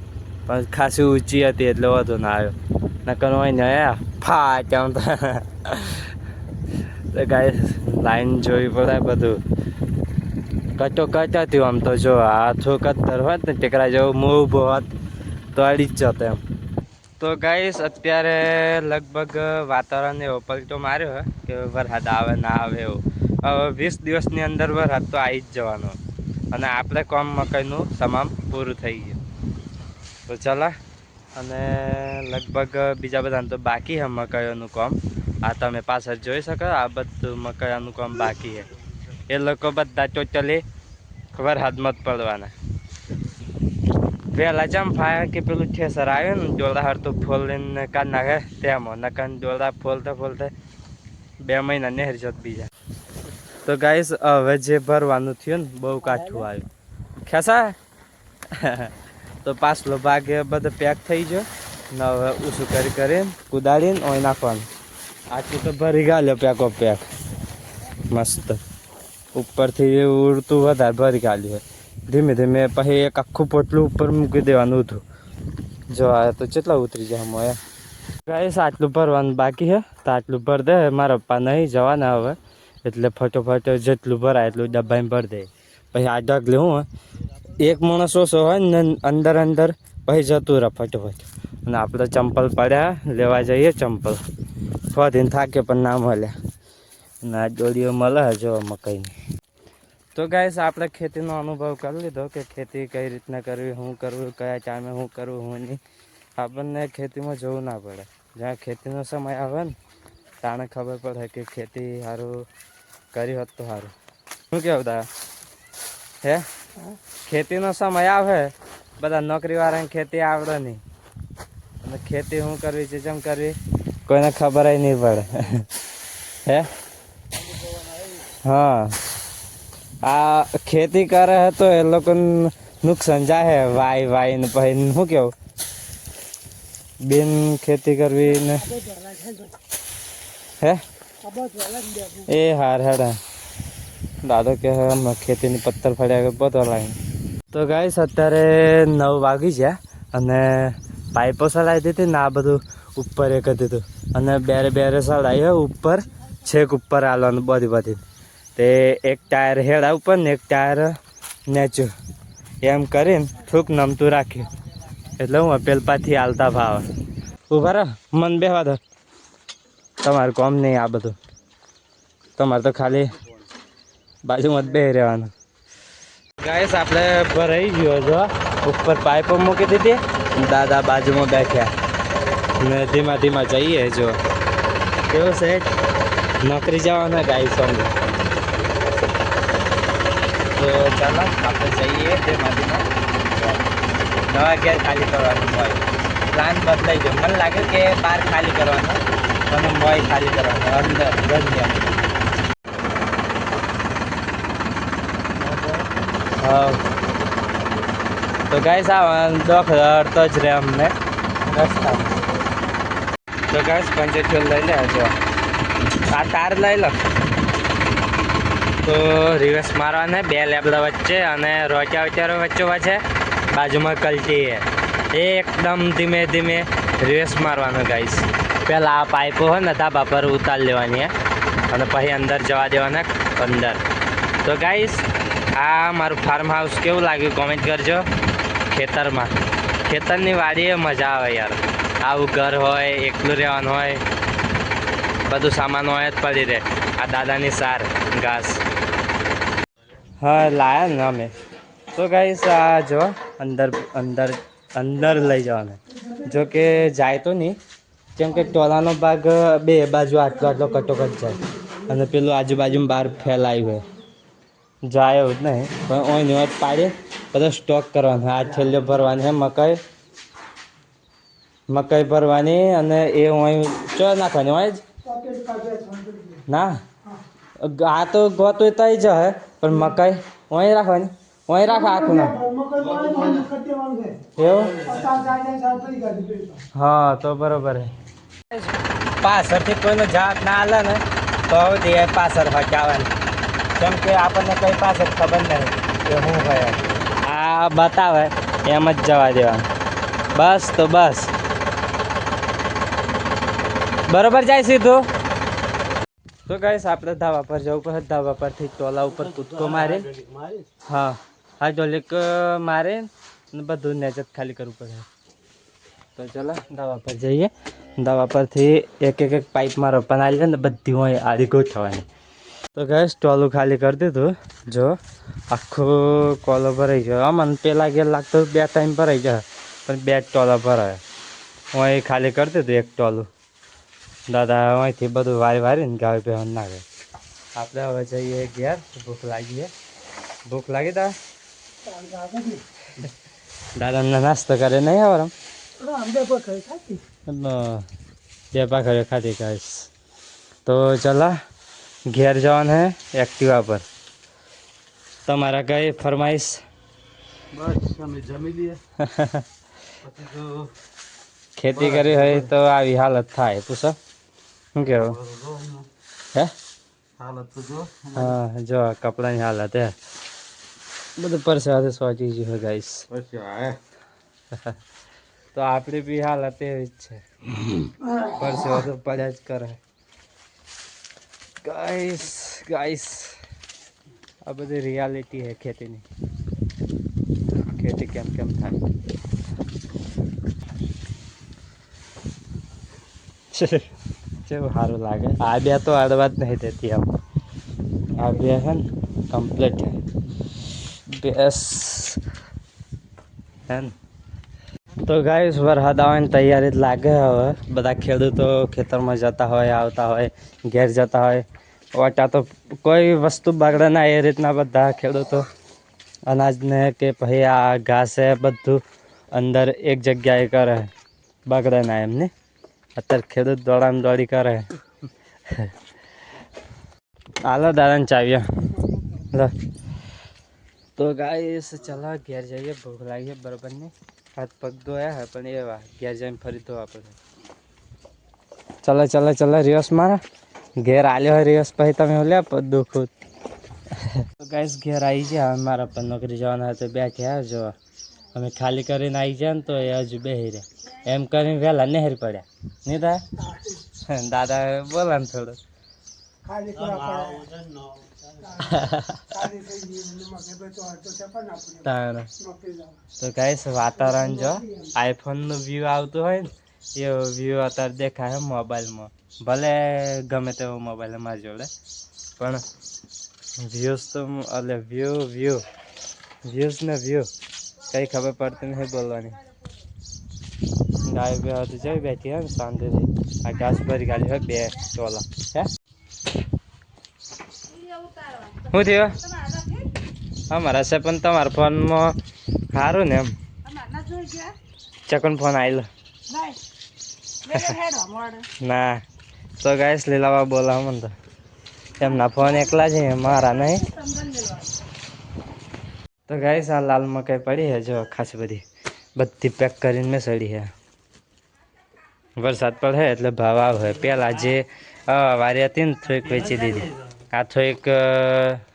પણ ખાસી ઊંચી હતી એટલે વધુ ના આવ્યો. નકર હોય ને ફાટ આમ તો ગાઈસ લાઈન જોવી પડે. બધું કટોકટ હતી આમ તો. જો આ થોડુંક કત્તર હોત ને ટેકરા જેવું હું ઊભો હોત તો અડી જ જતો એમ. તો ગાઈસ અત્યારે લગભગ વાતાવરણ એવો પલટો માર્યો હે કે વરસાદ આવે ના આવે એવું. હવે 20 દિવસની અંદર વરસાદ તો આવી જ જવાનો અને આપણે કામ મકાઈનું તમામ પૂરું થઈ ગયું. તો ચાલો અને લગભગ બીજા બધાને તો બાકી છે મકાઈઓનું કામ. આ તમે પાછળ જોઈ શકો આ બધું મકાઈનું કામ બાકી છે. એ લોકો બધા ટોટલી વરસાદમાં જ પડવાના. વહેલા જેમ ફાય કે પેલું ઠેસર આવ્યું ને ડોળા હરતું ફોલ લઈને કાઢ નાખે તેમાં નકન ડોળા ફોલતા 2 મહિના નહેર જત બીજા. તો ગાઈસ હવે જે ભરવાનું થયું ને બહુ કાઠું આવ્યું ખેસા. તો પાછલો ભાગ બધો પેક થઈ ગયો ને હવે ઊંચું કરીને કુદાડીને ઓય નાખવાનું. આટલું તો ભરી ગાલ્યો પેકો પેક મસ્ત. ઉપરથી ઉડતું વધારે ભરી ગાલ્યું. ધીમે ધીમે પછી એક આખું પોટલું ઉપર મૂકી દેવાનું હતું. જો આ તો કેટલા ઉતરી જાય મોયા. ગાઈસ આટલું ભરવાનું બાકી છે તો આટલું ભર દે. મારા પપ્પા નહીં જવાના હવે એટલે ફટોફટ જેટલું ભરાય એટલું ડબ્બામાં ભરી દે. પછી આ ઢગલે હું એક માણસ ઓછો હોય ને અંદર પછી જતું રહે ફટોફટ. અને આપણે ચંપલ પડ્યા લેવા જઈએ. ચંપલ ફરીને થાકે પણ ના મળે અને આ દોડીઓ મળે જો મકાઈની. તો ગાઈસ આપણે ખેતીનો અનુભવ કરી લીધો કે ખેતી કઈ રીતના કરવી, શું કરવું, કયા ટાઈમે શું કરવું શું નહીં. આપણને ખેતીમાં જવું ના પડે. જ્યાં ખેતીનો સમય આવે ને તાણે ખબર પડે કે ખેતી સારું કરી હોત તો સારું. શું કહેવું તારે હે? ખેતીનો સમય આવે બધા નોકરીવાળાને ખેતી આવડે નહીં, અને ખેતી શું કરવી છે જેમ કરવી કોઈને ખબર નહીં પડે. હે હા, આ ખેતી કરે તો એ લોકોને નુકસાન જાય વાય ને પછી શું કેવું બિન ખેતી કરવી ને. હે એ હાર હેડા દાદો કે ખેતીની પથ્થર ફળ્યા બધો લાગે. તો ગાઈસ અત્યારે 9 વાગી ગયા અને પાઇપો સળાવી દીધી ને આ બધું ઉપર એ કરી દીધું અને બેરે સળાવી ઉપર છેક ઉપર હાલવાનું બધી તે એક ટાયર હેડા ઉપર ને એક ટાયર નેચું એમ કરીને થોડુંક નમતું રાખ્યું એટલે હું પેલપાથી હાલતા ભાવે. ઉભા રહો, મન બેહવા દો, તમારું કામ નહીં આ બધું, તમારે તો ખાલી બાજુમાં જ બેસી રહેવાનું. ગાઈસ આપણે ભરાઈ ગયો જો, ઉપર પાઇપો મૂકી દીધી, દાદા બાજુમાં બેઠ્યા ને ધીમા જઈએ. જો કેવું છે, નોકરી જવાના ગાઈસ અમે. તો ચાલો આપણે જઈએ ધીમા નવા ઘેર ખાલી કરવાનું હોય. પ્લાન બદલાઈ ગયો, મને લાગે કે બહાર ખાલી કરવાનો અને મોય ખાલી કરવાનો અંદર ઘરની અંદર. તો ગાઈસ આ દોખ અડતો જ રહે અમને રસ્તા. તો ગાઈસ પંચર લઈ લે, જો આ તાર લઈ લો. તો રિવર્સ મારવાને 2 લેબડા વચ્ચે અને રોચાવચારો વચ્ચે બાજુમાં કલટી એ એકદમ ધીમે રિવર્સ મારવાનો ગાઈસ. પહેલાં આ પાઇપો હોય ને ધાબા પર ઉતારી લેવાની અને પછી અંદર જવા દેવાના અંદર. તો ગાઈસ આ મારું ફાર્મ હાઉસ કેવું લાગ્યું કોમેન્ટ કરજો. ખેતરની વાડીએ મજા આવે યાર. આવું ઘર હોય, એકલું રહેવાનું હોય, બધું સામાન હોય જ પડી રહે. આ દાદાની સાર ઘાસ હા લાયા ને અમે. તો ગાઈસ આ જો અંદર લઈ જવાના, જો કે જાય તો નહીં કેમ કે ટોલાનો ભાગ 2 બાજુ આટલો કટોકટ જાય અને પેલું આજુબાજુમાં બહાર ફેલાયું હોય, જાય એવું જ નહીં. પણ ઓય નોટ પાડી બધો સ્ટોક કરવાનો. આ છેલ્લે ભરવાની છે મકાઈ ભરવાની અને એ ઓય ચો નાખવાની હોય જ ના. આ તો ગોતું તઈ જ હે પણ મકાઈ ઓય રાખવાની, ઓય રાખો આખું ના એવું. હા તો બરોબર હે. પાછળથી કોઈનો જાત ના હાલે ને તો તે પાછળ હટાવવાની, કેમ કે આપણને કઈ પાછળ ખબર નહીં કે શું હોય. આ બતાવે એમ જ જવા દેવાનું બસ. તો બસ બરોબર જાય સીધું. તો ગાઈસ આપણે ધાબા પર જવું પડે. ધાબા પરથી ટોલા ઉપર કૂદકો મારે, હા હાઇડ્રોલિક મારે ને બધું નેચત ખાલી કરવું પડે. તો ચલો ધાબા પર જઈએ. ધાબા પરથી એક પાઇપ મારો બનાવી લે ને બધી હોય આડી ગોઠવવાની. તો ગાઈસ ટોલું ખાલી કરી દીધું. જો આખો કોલો ભરાઈ ગયો. આમ પેલા ગેર લાગતો 2 ટાઈમ ભરાઈ જાય પણ 2 ટોલા ભરાય. હું અહીં ખાલી કરી દીધું એક ટોલું. દાદા અહીંથી બધું વારીને ગાવે પહેવાનું નાખે. આપણે હવે જઈએ ઘેર. ભૂખ લાગી દાદાને નાસ્તો કરે નહીં આવે આમ 2 ભાખરીઓ ખાધી ગાઈસ. તો ચલા ઘેર જવાનું હે એક્ટિવા પર. તમારા કઈ ફરમાઈશ? બસ અમે જમી લઈએ. ખેતી કરી હોય તો આવી હાલત થાય. પૂછો શું કેવું? હે હાલત તો જો. હા જો કપડાની હાલત હે બધું પરસેવાથી સોચી ગયું હોય ગાઈસ. તો આપણી બી હાલત એવી જ છે, પરસેવા તો પડ્યા જ કરે ગાઈસ. આ બધી રિયાલિટી હે ખેતીની. ખેતી કેમ થાય કેવું સારું લાગે. આ 2 તો અડવા જ નહીં દેતી. આમ આ 2 છે ને કમ્પ્લીટ બેસ હે ને. તો ગાઈસ વરસાદ આવવાની તૈયારી જ લાગે. હવે બધા ખેડૂતો ખેતરમાં જતા હોય, આવતા હોય, ઘેર જતા હોય. ઓટા તો કોઈ વસ્તુ બગડે ના એ રીતના બધા ખેડૂતો અનાજને કે પછી આ ઘાસ છે બધું અંદર એક જગ્યાએ કરે બગડે ના એમને અત્યારે ખેડૂત દોડામ દોડી કરે હાલો દાદાને ચાવીએ લો તો ગાઈસ ચલો ઘેર જઈએ ભૂખ લાગી બરાબર નહીં હાથ પગ ધોયા હે પણ એવા ઘેર જઈને ફરી ધોવા પડે ચલો ચલો ચલો રિવર્સ મારા ઘેર આલ્યો હોય રિવર્સ પછી તમે લે દુઃખ તો ગાઈસ ઘેર આવી ગયા મારા પર નોકરી જવાના હોય તો બેઠ્યા જો અમે ખાલી કરીને આવી જાય ને તો એ હજુ બેહી રહ્યા એમ કરીને વહેલા નહેર પડ્યા નહીં દાદા બોલા ને થોડું ખાલી કરવા પડે ખાલી થઈ ગયું મગે તો છે પણ આપણે તારે નોકરી જાવ તો ગાઈસ વાતાવરણ જો આઈફોનનું વ્યૂ આવતું હોય ને એવો વ્યૂ અત્યારે દેખાય મોબાઈલમાં ભલે ગમે તેવો મોબાઈલ અમારી જોડે પણ વ્યૂઝ તો એટલે વ્યૂઝ ને વ્યૂ કંઈ ખબર પડતી નથી બોલવાની ગાય બે હતી જઈ બેઠી હે ને શાંતિથી આ ઘાસ ભરી ગાડી હોય 2 ટોલા હે શું થયું અમારા છે પણ તમારા ફોનમાં સારું ને એમ ચકન ફોન આવેલો ના તો ગાઈસ લીલાવા બોલાવ મને તો એમના ફોન એકલા છે મારા નહીં તો ગાઈસ આ લાલ મકાઈ પડી છે જો ખાસી બધી પેક કરીને મેં સડી છે વરસાદ પડે એટલે ભાવ આવે પહેલાં જે વારી હતી ને થોડીક વેચી દીધી આ થોડીક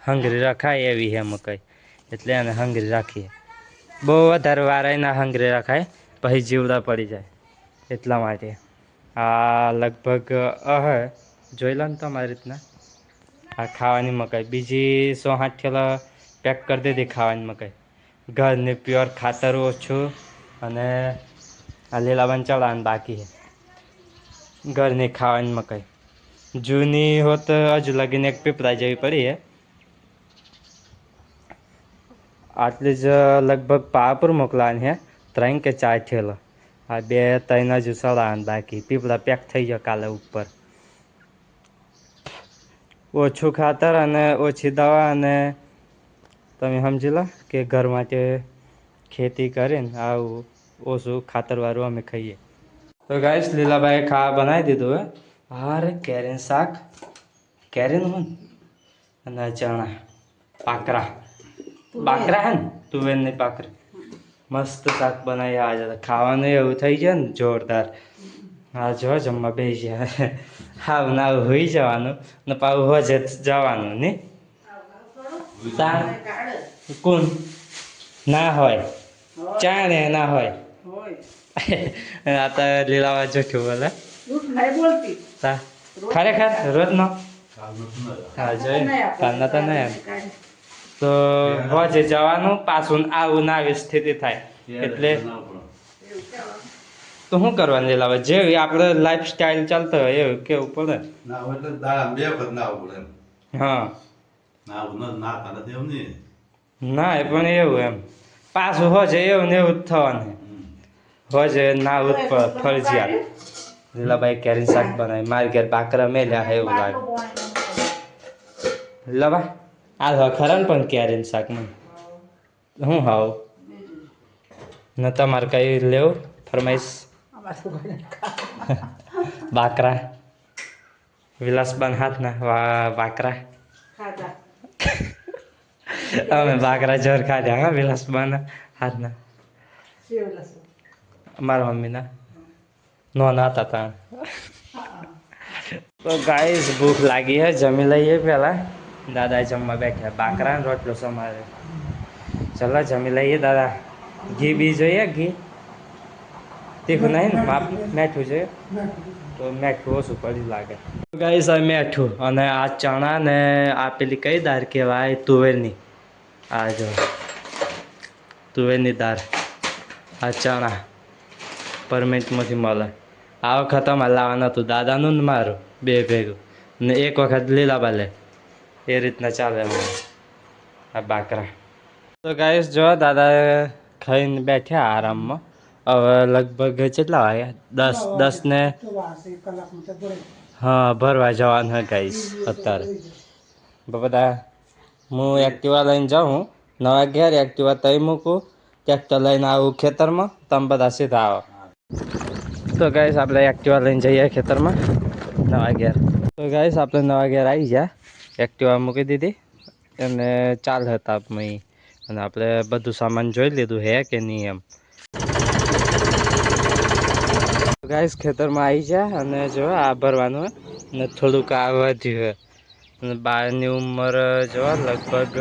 હંગરી રખાય એવી છે મકાઈ એટલે એને હંગરી રાખીએ બહુ વધારે વારાય ના હંગરી રખાય પછી જીવડા પડી જાય એટલા માટે આ લગભગ જોઈ લો ને તમારી રીતના આ ખાવાની મકાઈ બીજી 100-8 થેલા પેક કરી દીધી ખાવાની મકાઈ ઘરની પ્યોર ખાતર ઓછું અને આ લીલાબાન ચડાવવાનું બાકી છે ઘરની ખાવાની મકાઈ જૂની હોત હજુ લગીને એક પીપળા જેવી પડી છે આટલી જ લગભગ પાપર મોકલાવાની છે 3 કે 4 થેલો આ 2-3 હજુ ચડાવવાનું બાકી પીપળા પેક થઈ ગયો કાલે ઉપર ઓછું ખાતર અને ઓછી દવા અને તમે સમજી લો કે ઘર માટે ખેતી કરીને આવું ઓછું ખાતરવાળું અમે ખાઈએ તો ગાઈસ લીલાબાઈએ ખાવા બનાવી દીધું હે હારે કેરીનું શાક કેરીનું હોય અને ચણા બાકરા હે ને તુવેરની પાકરી મસ્ત શાક બનાવી આજે ખાવાનું એવું થઈ જાય ને જોરદાર હા જો જમવા બેસી જાય હાવ ના હોઈ જવાનું ને પાછું હોજે જવાનું ને કોણ ના હોય ચાણે ના હોય આ તો લીલાવા જૂઠું બોલે ખરેખર રોજ નો હા જોઈ કાલના તો નહીં તો હોજે જવાનું પાછું આવું ના આવી સ્થિતિ થાય એટલે તો શું કરવાનું લીલાવા જેવી આપણે લાઈફ સ્ટાઈલ ચાલતો હોય એવું કેવું પડે હા ના એ પણ એવું એમ પાછું હોજે એવું ને એવું જ થવાનું હોજે ના ઉત્પર ફરજિયાત લીલાબાઈ કેરી શાક બનાવી મારી ઘેર બાકરા મેલ્યા હે એવું લાગે લીલાબા આ ખરા ને પણ કેરીનું શાક મને હું હાવ ને તમારે કઈ લેવું ફરમાઈશ બાકરા વિલાસબાન હાથના બાકરા અમે બાકરા જોર ખાધ્યા હા વિલાસબાન હાથના મારા મમ્મીના નોના હતા ત્યાં તો ગાઈસ ભૂખ લાગી હે જમી લઈએ પહેલાં દાદા જમવા બેઠા બાકરા ને રોટલો સમારે ચલો જમી લઈએ દાદા ઘી બી જોઈએ ઘી તીખું નહીં ને માપ મેઠું જોઈએ તો મેઠું ઓછું પડી લાગે ગાઈસ આ મેઠું અને આ ચણા ને આ પેલી કઈ દાળ કહેવાય તુવેરની આ જો તુવેરની દાળ આ ચણા પરમેન્ટમાંથી મળે આ વખત અમારે લાવવાનું હતું દાદાનું ને મારું બે ભેગું ને એક વખત લીલાબા લે એ રીતના ચાલે અમારે આ બાકરા તો ગાઈસ જો દાદા ખાઈને બેઠ્યા આરામમાં હવે લગભગ કેટલા વાગ્યા 10 ને હા ભરવા જવાનું હોય ગાઈસ અત્યારે બધા હું એક્ટિવા લઈને જાઉં નવા ઘેર એક્ટિવા તઈ મૂકું ટ્રેક્ટર લઈને આવું ખેતરમાં તમે બધા સીધા આવો તો ગાઈસ આપણે એક્ટિવા લઈને જઈએ ખેતરમાં નવા ઘેર તો ગાઈસ આપણે નવા ઘેર આવી ગયા એક્ટિવા મૂકી દીધી અને ચાલ હતા આપણે અને આપણે બધું સામાન જોઈ લીધું હે કે નહીં એમ ગાઈસ ખેતરમાં આવી ગયા અને જો આ ભરવાનું ને થોડુંક આ વધ્યું અને બારની ઉંમર જો લગભગ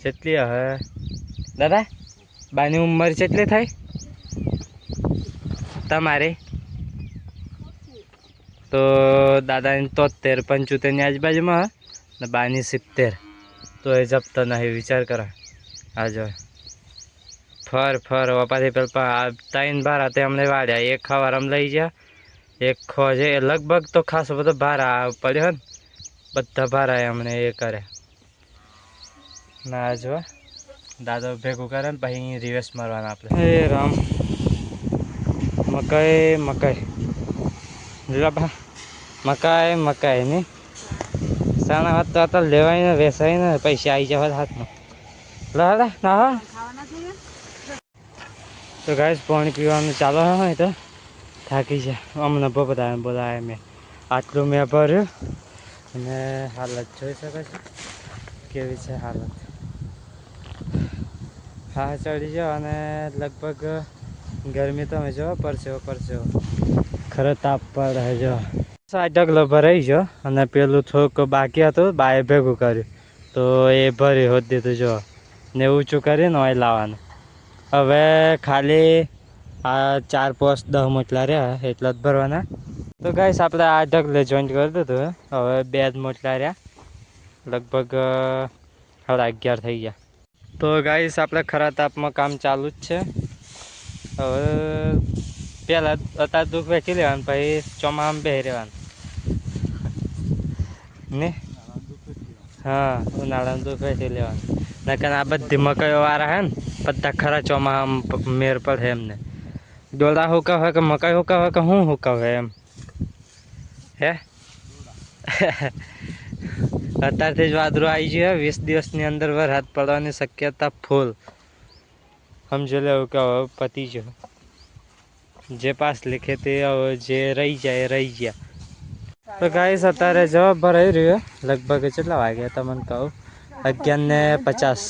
કેટલી હે દાદા બારની ઉંમર કેટલી થાય તમારે તો દાદાની 73 75 ની આજુબાજુમાં ને બાની 70 તો એ જપતો નહીં વિચાર કરો આ જો ફર વપાથી પેલા 3 ભાર હતા અમને વાળ્યા એક ખવાર લઈ ગયા એક ખો છે લગભગ તો ખાસો બધો ભાર પડ્યો ને બધા ભાર અમને એ કરે ના જો દાદો ભેગું કરે ને પછી રિવર્સ મારવાના આપણે હે રામ મકાઈ લીલાબા મકાઈ ને સાના વાત તો લેવાય ને વેસાય ને પૈસા આવી જવા હાથમાં લા ના તો ગાઈસ પાણી પીવાનું ચાલો હોય તો થાકી જાય અમને બધા બોલાય મેં આટલું મેં ભર્યું અને હાલત જોઈ શકો છો કેવી છે હાલત હા ચડી જાઓ અને લગભગ ગરમી તમે જો પરસેવો ખરો તાપ પર જો આ ઢગલો ભરાઈ ગયો અને પેલું થોડુંક બાકી હતું બાએ ભેગું કર્યું તો એ ભરી હોત દીધું જો ને ઊંચું કરીને ઓય લાવવાનું હવે ખાલી આ 4 પોસ્ટ 10 મોટલા રહ્યા એટલા જ ભરવાના તો ગાઈસ આપણે આ ઢગલે જોઈન્ટ કરી દીધું હવે 2 જ મોટલા રહ્યા લગભગ 11:30 થઈ ગયા તો ગાઈસ આપણે ખરા તાપમાં કામ ચાલુ જ છે હવે પહેલાં અત્યારે દુઃખ વેચી લેવાનું પછી ચોમાસામાં બેસી રહેવાનું ને હા ઉનાળામાં દુઃખ વેચી લેવાનું નકર આ બધી મકાઈઓ વાળા હે ને બધા ખરા ચોમાસામાં મેર પડે એમને ડોળા હુકા હોય કે મકાઈ હુકા હોય કે હું હુકા હોય એમ હે અત્યારથી જ વાદળું આવી ગયું 20 દિવસની અંદર વરસાદ પડવાની શક્યતા ફૂલ સમજી લેવું કે હવે પતી ગયો જે પાસ લીખે તે હવે જે રહી ગયા તો ગાઈસ અત્યારે જવાબ ભરાઈ રહ્યો લગભગ કેટલા વાગ્યા તમને કહું 11:50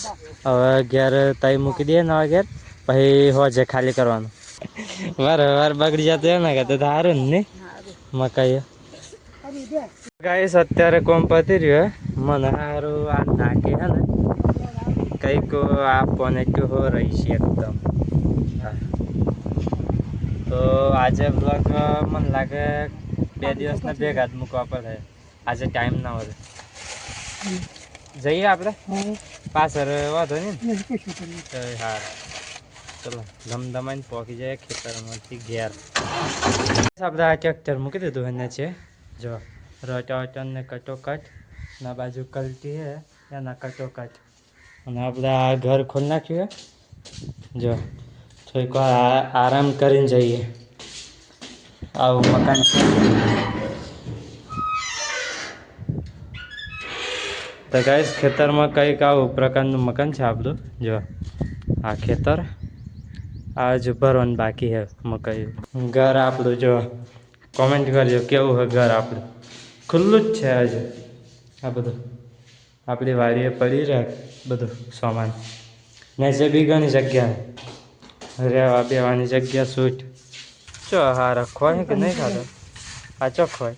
હવે ઘેર તઈ મૂકી દઈએ નવા ઘેર પછી હોજે ખાલી કરવાનું વાર બગડી જતો એમ ના કહેતો સારું ને મકાઈ ગાઈસ અત્યારે કોમ પતી રહ્યો મને સારું આ નાખે હે ને કંઈક આ પોનેટિવ હો રહી છે એકદમ તો આજે બ્લોગ મને લાગે 2 દિવસના ભેગા જ મૂકવા પડે આજે ટાઈમ ના હોય જઈએ આપણે પાછળ વાંધો નહીં તો હા ચલો ધમધમાઈને પહોંચી જાય ખેતરમાંથી ઘેર આપણે આ ટ્રેક્ટર મૂકી દીધું એને છે જો રોટાવેટર ને કટોકટ ના બાજુ કલટી હે એના કટોકટ અને આપણે આ ઘર ખોલી નાખ્યું જો થોડીક વાર આરામ કરીને જઈએ આવું મકાન છે તો ગાઈસ ખેતરમાં કંઈક આવું પ્રકારનું મકાન છે આપણું જો આ ખેતર આ જ ભરવાનું બાકી છે મકાઈ ઘર આપણું જો કોમેન્ટ કરજો કેવું હોય ઘર આપણું ખુલ્લું જ છે હજુ આ બધું આપણી વાડીએ પડી રહે બધું સામાન નીચે બી ઘણી જગ્યા રહેવા બેવાની જગ્યા સૂટ ચો હા રખો હોય કે નહીં ખાતો આ ચોખ્ખો હોય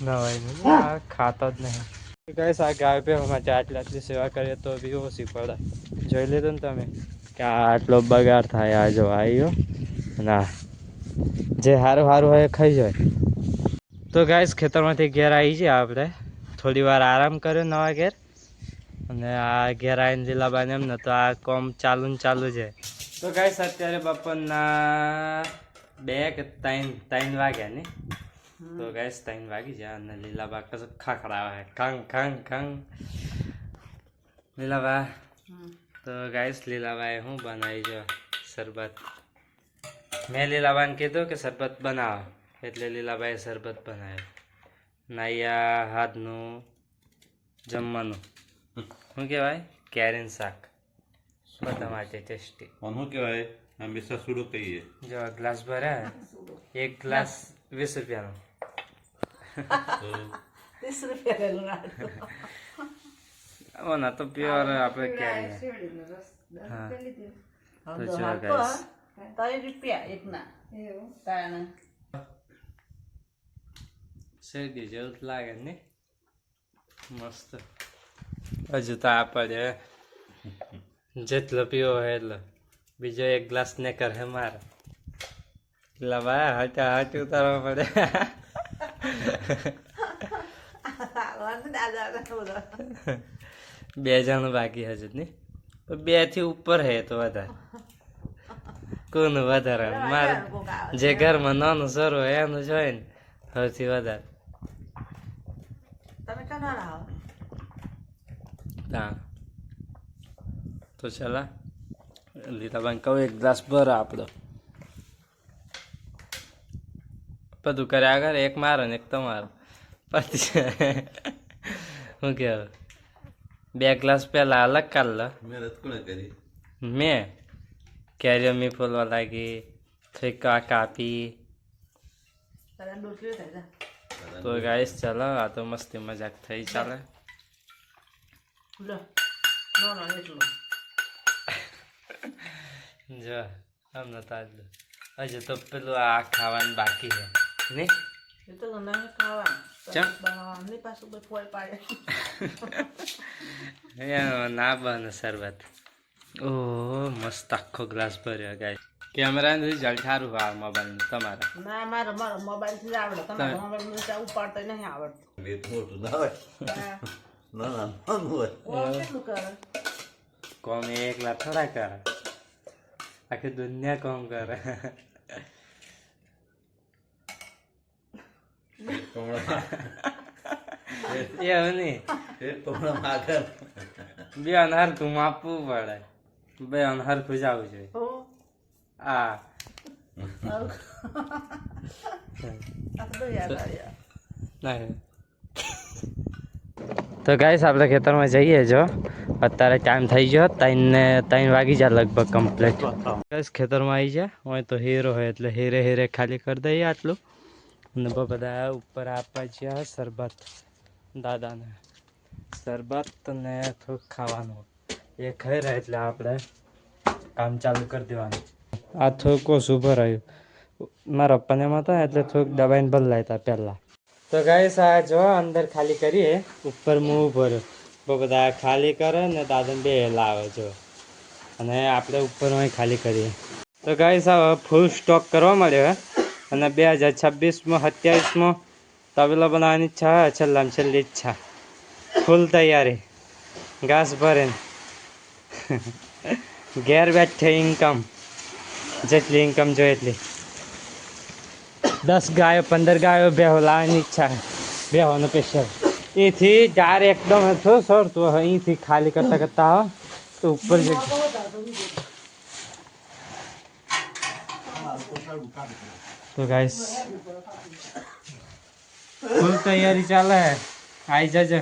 ના હોય આ ખાતો જ નહીં કઈ આ ગાય પે માટે આટલી સેવા કરીએ તો બી ઓછી પડે જોઈ લીધું ને તમે કે આટલો બગાડ થાય આ જો આવ્યો ના જે સારું હોય એ ખાઈ જાય તો ગાઈસ ખેતરમાંથી ઘેર આવી જાય આપણે થોડી વાર આરામ કર્યો નવા ઘેર અને આ ઘેર આવીને લીલાબાને એમ ને તો આ કોમ ચાલુ છે તો ગાઈસ અત્યારે બપોરના 2 કે 3 વાગ્યા ને તો ગાઈસ 3 વાગી જાય અને લીલાબા કશું ખાખડાવે ખંગ લીલાબા તો ગાઈસ લીલાબાએ હું બનાવી જો શરબત મેં લીલાબાને કીધું કે શરબત બનાવો એટલે લીલાબાએ શરબત બનાવ્યું નાયા હાથનું જમવાનું શું કહેવાય કેરીન શાક બધા માટે ટેસ્ટી. અને શું કહેવાય હંમેશા સુડો કહીએ. જો ગ્લાસ ભર્યા એક ગ્લાસ 20 રૂપિયાનો. તો 30 રૂપિયા લેલું ના તો પ્યોર આપણે કેરી. હા તો જો ગાઈસ 3 રૂપિયા એકના તાણે શેરડી જેવું જ લાગે ને મસ્ત. હજુ તો આપણે જેટલો પીવો હોય એટલો બીજો એક ગ્લાસ ને કરે મારે એટલે ભાઈ હટા હટી ઉતારવા પડે. બે જણ બાકી હજુ નહીં 2 થી ઉપર હે તો વધારે કોનું વધારે મારે જે ઘરમાં નાનું સરો હોય એનું જ હોય ને સૌથી વધારે. તમે કના આવો હા તો ચાલા લીલાબાઈ કહું એક ગ્લાસ ભરો આપણો બધું કરે આગળ એક મારો ને એક તમારો પછી શું કહેવાય 2 ગ્લાસ પહેલા અલગ કાઢ લો. મહેનત કોણે કરી? મેં કેરીઓ મી ફોલવા લાગી થોડી કાપી તારે ડોકલી થાય જા તો ગાઈસ ચાલો આ તો મસ્તી મજાક થઈ ચાલે. લો નો એટલું જો હમણાં તાજું હજુ તો પેલું આ ખાવાનું બાકી છે ને એ તો ગમે ખાવાનું ચમ બનાવવાની પાછું બે ફોય પાડે ના બને શરબત. ઓહ મસ્ત આખો ગ્લાસ ભર્યો ગાય. કેમેરાનું રિઝલ્ટ સારું હોય મોબાઈલનું તમારા. ના મારો મોબાઈલ થી આવડે તમારો મોબાઈલ ઉપાડતા નહીં આવડતું. વેત મોટું ના હોય. ના ના નાનું હોય. ઓ કેટલું કરે કોમ એ એકલા થોડા કરે આખી દુનિયા કોમ કરે. એવું નહીં બે હરખું માપવું પડે બે હરખું જ આવવું જોઈએ. ઓ આ તો ગાઈસ આપણે ખેતરમાં જઈએ જો અત્યારે ટાઈમ થઈ ગયો 3 વાગી જાય લગભગ કમ્પ્લીટ. ગાઈસ ખેતરમાં આવી જાય હોય તો હીરો હોય એટલે હીરે ખાલી કરી દઈએ આટલું અને બધા ઉપર આપવા ગયા શરબત દાદાને શરબત ને થોડુંક ખાવાનું એ ખાઈ રહ્યા એટલે આપણે કામ ચાલુ કરી દેવાનું. આ થોડુંક ઓછું ભરાયું મારા પપ્પાને એમાં હતા એટલે થોડુંક દબાઈને બદલાય હતા પહેલાં. તો ગાઈસ આ જો અંદર ખાલી કરીએ ઉપર મું ભર્યો બધા ખાલી કરે ને દાદાને બે લાવે જો અને આપણે ઉપર ખાલી કરીએ. તો ગાઈસ આ ફૂલ સ્ટોક કરવા મળ્યો અને 2026માં 27માં તબેલો બનાવવાની ઈચ્છા હોય છેલ્લામાં છેલ્લી ઈચ્છા ફૂલ તૈયારી ઘાસ ભરીને ઘેર બેઠે ઇન્કમ જેટલી ઇન્કમ જોઈએ એટલી 10 ગાયો 15 ગાયો બેહો લાવવાની ઈચ્છા બેહોનો સ્પેશિયલ એથી ડાર એકદમ હતો સર તો અહીંથી ખાલી કરતા આવો તો ઉપર તો ગાઈસ ફૂલ તૈયારી ચાલે હે આવી જજો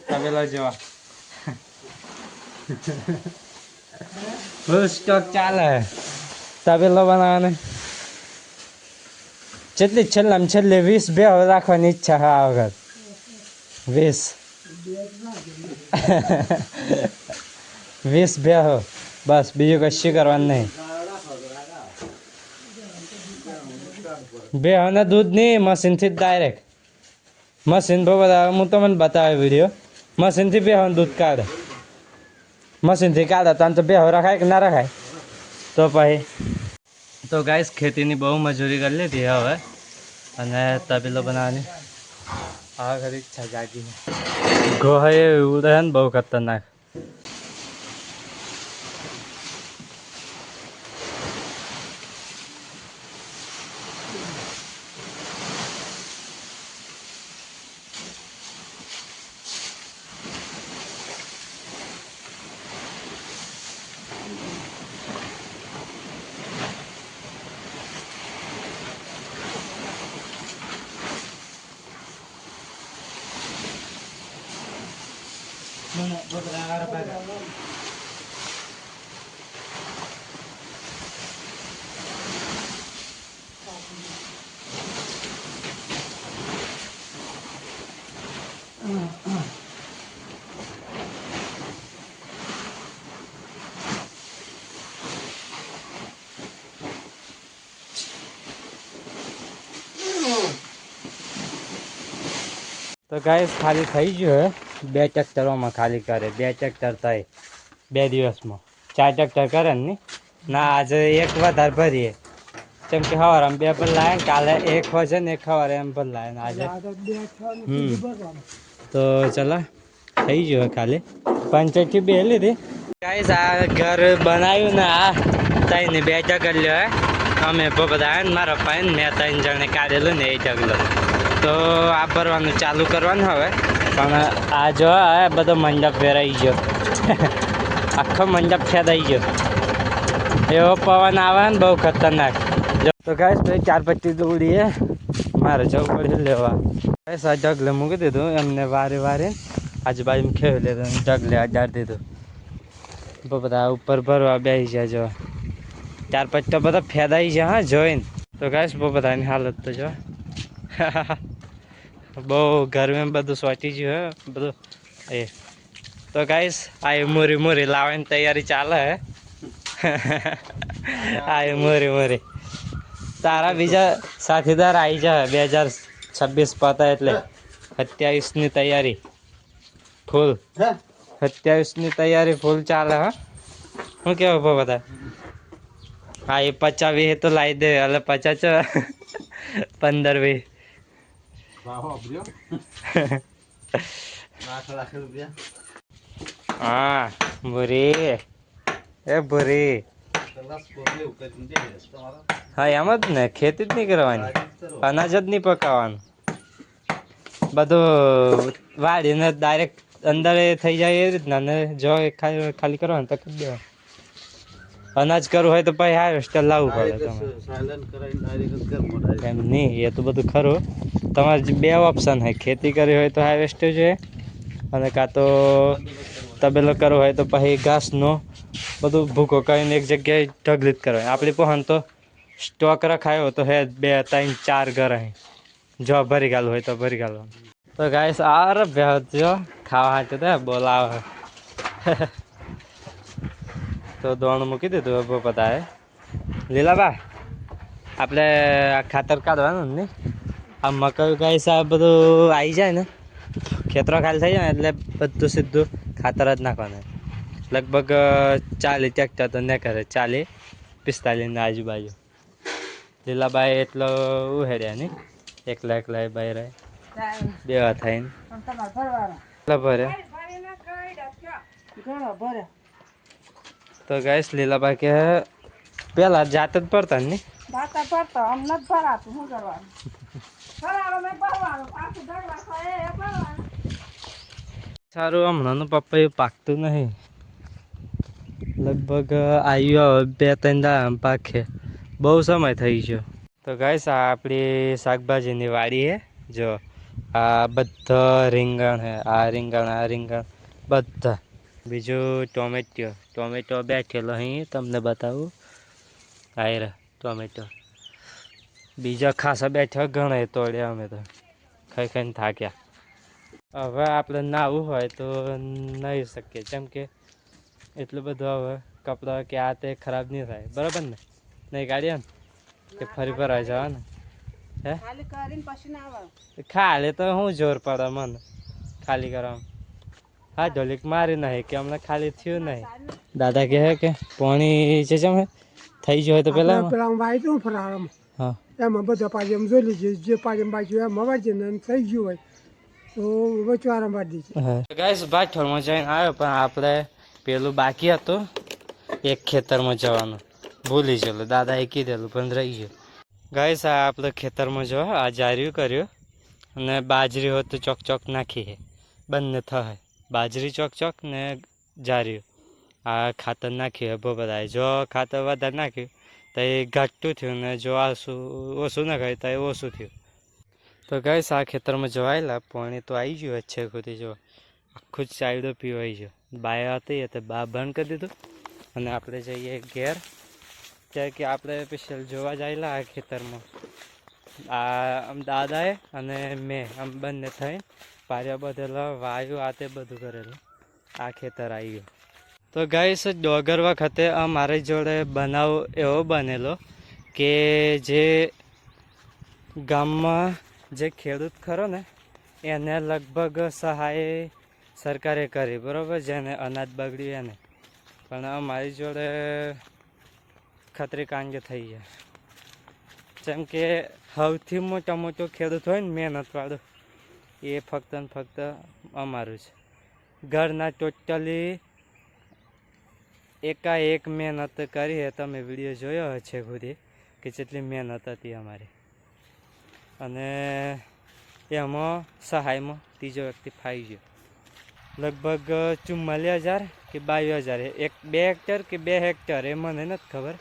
તબેલા જોવા ફૂલ સ્ટોક ચાલે હે તબેલો બનાવવાને જેટલી છેલ્લામાં છેલ્લે 20 બે રાખવાની ઈચ્છા હા વખત 20 બે હો બસ બીજું કશું કરવાનું નહીં. બે અને દૂધ નહીં મશીનથી જ ડાયરેક્ટ મશીન બધા હું તમને બતાવે વિડીયો મશીનથી બે દૂધ કાઢે મશીનથી કાઢે તો બે રખાય કે ના રખાય તો પછી તો ગાઈસ ખેતીની બહુ મજૂરી કરી લીધી હવે અને તબેલો બનાવવાની આ ઘરે ઈચ્છા જાગીને ગોહાએ ઉડે ને બહુ ખતરનાક. તો ગાઈસ ખાલી થઈ ગયું હે 2 ટ્રેક્ટરોમાં ખાલી કરે 2 ટ્રેક્ટર થાય 2 દિવસમાં 4 ટ્રેક્ટર કરે ને ના આજે એક વધારે ભરીએ કેમ કે સવારે 2 ભરલાય ને કાલે એક હોય છે ને એક સવારે એમ ભરલાય ને આજે તો ચલો થઈ ગયું ખાલી પંચાયતથી 2 લીધી ગાઈસ આ ઘર બનાવ્યું ને આ તઈને 2 જગર લ્યો હે અમે બધા ને મારા ભાઈ ને મેં 3 જણે કાઢેલું ને એ જગલો તો આ ભરવાનું ચાલુ કરવાનું હવે પણ આ જો બધો મંડપ વેરાઈ ગયો આખો મંડપ ફેદાઈ ગયો એવો પવન આવે ને બહુ ખતરનાક તો ગાઈસ ભાઈ 4-25 દોડીએ મારે જવું પડે લેવા ગાઈસ આ જગલે મૂકી દીધું એમને વારે આજુબાજુમાં ખેવી લીધું જગલે અડાડી દીધું બધા ઉપર ભરવા બેસી ગયા જો 4-5 તો બધા ફેદાઈ ગયા હા જોઈને તો ગાઈસ બહુ બધાની હાલત તો જો બહુ ગરમી બધું સોટી ગયું હે બધું એ તો ગાઈસ આ મોરી લાવવાની તૈયારી ચાલે હે આ મોરી તારા બીજા સાથીદાર આવી જાય 2026 પતા એટલે 27ની તૈયારી ફૂલ 27ની તૈયારી ફૂલ ચાલે હા શું કેવું બધા હા એ 50-20 તો લાવી દે એટલે 50 15-20 હા ભૂરી એ ભૂરી હા એમ જ ને ખેતી જ નહીં કરવાની અનાજ જ નહીં પકાવવાનું બધું વાળીને ડાયરેક્ટ અંદર થઈ જાય એ રીતના ને જો ખાલી કરવાનું તો કરી દેવાનું અનાજ કરવું હોય તો પછી હાર્વેસ્ટર લાવવું પડે તમારે એમ નહીં એ તો બધું ખરું તમારે 2 ઓપ્શન હોય ખેતી કરવી હોય તો હાર્વેસ્ટર જોઈએ અને કાં તો તબેલો કરવો હોય તો પછી ઘાસનો બધું ભૂકો કરીને એક જગ્યાએ ઢગલીત કરવાય આપણી પહોંચ તો સ્ટોક રખાયો તો હે 2, 3, 4 ઘર અહીં જો ભરી ગાલું હોય તો ભરી ગાલવાનું તો ગાઈસ આ જો ખાવા હાટે તો બોલાવે તો દોણ મૂકી દીધું હવે બધાએ લીલાબા આપણે આ ખાતર કાઢવાનું ને આ મકાઈ ગાઈસ આ બધું આવી જાય ને ખેતરો ખાલી થઈ જાય ને એટલે બધું સીધું ખાતર જ નાખવાનું લગભગ 40 ટ્રેક્ટર તો ન કરે 40-45 ની આજુબાજુ લીલાબાઈ એટલો ઉહેડ્યા નહીં એકલા બાઈ રહે દેવા થઈને ભરે તો ગાઈસ લીલાબા કે પેલા જાત જ પડતા ને સારું હમણાંનું પપ્પા પાકતું નહીં લગભગ આવ્યો 2-3 દાડા પાકે બહુ સમય થઈ ગયો તો ગાઈસ આ આપણી શાકભાજીની વાડી હે જો આ બધા રીંગણ હે આ રીંગણ બધા બીજું ટોમેટો બેઠેલો અહીં તમને બતાવું આયર ટોમેટો બીજા ખાસા બેઠા ઘણા તોડ્યા અમે તો ખાઈને થાક્યા હવે આપણે નાવું હોય તો નહીં શકીએ કેમ કે એટલું બધું હવે કપડાં કે આ તે ખરાબ નહીં થાય બરાબર ને નહીં કાઢીએ ને કે ફરી ભરાઈ જવા ને હે ખાલી તો શું જોર પડે મને ખાલી કરવામાં હા ઢોલીક મારી નહીં કે હમણાં ખાલી થયું નહીં દાદા કહે કે પાણી છે જેમ થઈ ગયું હોય તો પેલા વાયતું ફરાળમાં હા એમાં બધા પાછળ જોઈ લીધું જે પાછળ બાજુ એમાં વાંચે ને થઈ ગયું હોય તો વચવારમાં વાળી દીધું ગાઈસ ભાઠોળમાં જઈને આવ્યો પણ આપણે પેલું બાકી હતું એક ખેતરમાં જવાનું ભૂલી ગયેલું દાદાએ કીધેલું પણ રહી ગયું ગાઈસ આ આપણે ખેતરમાં જો આ જાર્યું કર્યું અને બાજરી હોય તો ચોક નાખી બંને થાય બાજરી ચોક ને જાર્યું આ ખાતર નાખ્યું બહુ બધા જો ખાતર વધારે નાખ્યું તો એ ઘાટું થયું ને જો ઓછું નાખાય તો એ ઓછું થયું તો ગાઈસ આ ખેતરમાં જોવાયેલા પાણી તો આવી ગયું છે ખુદી જો આખું જ ચાયડો પીવાઈ ગયો. બાય હતી તો બા બંધ કરી દીધું અને આપણે જઈએ ઘેર. ત્યાં કે આપણે સ્પેશિયલ જોવા જાયેલા આ ખેતરમાં. આ દાદાએ અને મેં આમ બંને થઈને પાર્યા બધેલા વાયુ આ તે બધું કરેલું. આ ખેતર આવી ગયું. તો ગાઈસ ડોગર વખતે મારી જોડે બનાવ એવો બનેલો કે જે ગામમાં જે ખેડૂત ખરો ને એને લગભગ સહાય સરકારે કરી, બરાબર, જેને અનાજ બગડ્યું એને. પણ અમારી જોડે ખતરી કાંડ થઈ ગયા. જેમ કે સૌથી મોટો ખેડૂત હોય ને મહેનતવાળો એ ફક્ત ને ફક્ત અમારું છે. ઘરના ટોટલી એકાએક મહેનત કરી. તમે વિડીયો જોયો છે ખુદી કે જેટલી મહેનત હતી અમારી. અને એમાં સહાયમાં ત્રીજો વ્યક્તિ ફાઈ ગયો. લગભગ 44,000 કે 22,000, 2 હેક્ટર કે 2 હેક્ટર એ મને નથી ખબર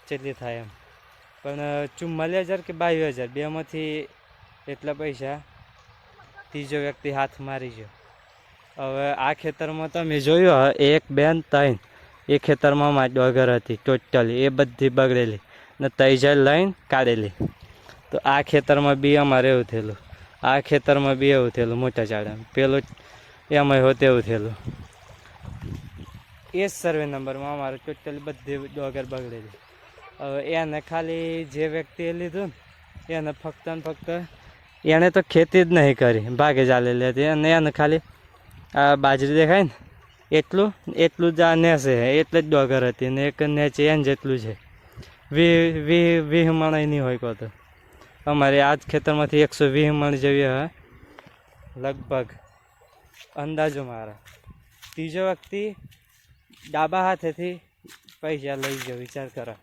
કેટલી થાય એમ. પણ 44,000 કે 22,000 બેમાંથી એટલા પૈસા ત્રીજો વ્યક્તિ હાથ મારી ગયો. હવે આ ખેતરમાં તમે જોયું 1, 2, 3 એ ખેતરમાં મારી ડોગર હતી ટોટલી, એ બધી બગડેલી ને તૈજા લઈને કાઢેલી. તો આ ખેતરમાં બી અમારે એવું થયેલું, આ ખેતરમાં બી એવું થયેલું મોટા ઝાડમાં. પેલું એમાં હોતે એવું થયેલું. એ જ સર્વે નંબરમાં અમારે ટોટલી બધી ડોગર બગડેલી. હવે એને ખાલી જે વ્યક્તિએ લીધું ને એને ફક્ત ને ફક્ત એણે તો ખેતી જ નહીં કરી, ભાગે ચાલેલી હતી. અને એને ખાલી આ બાજરી દેખાય ને એટલું જ આ નેસે એટલે જ ડોગર હતી. ને એક નેચે એને જેટલું છે 20 મણ નહીં હોય કહો તો. અમારે આ જ ખેતરમાંથી 120 મણ જેવી હોય લગભગ અંદાજો મારા. ત્રીજો વ્યક્તિ ડાબા હાથેથી પૈસા લઈ ગયો. વિચાર કરો,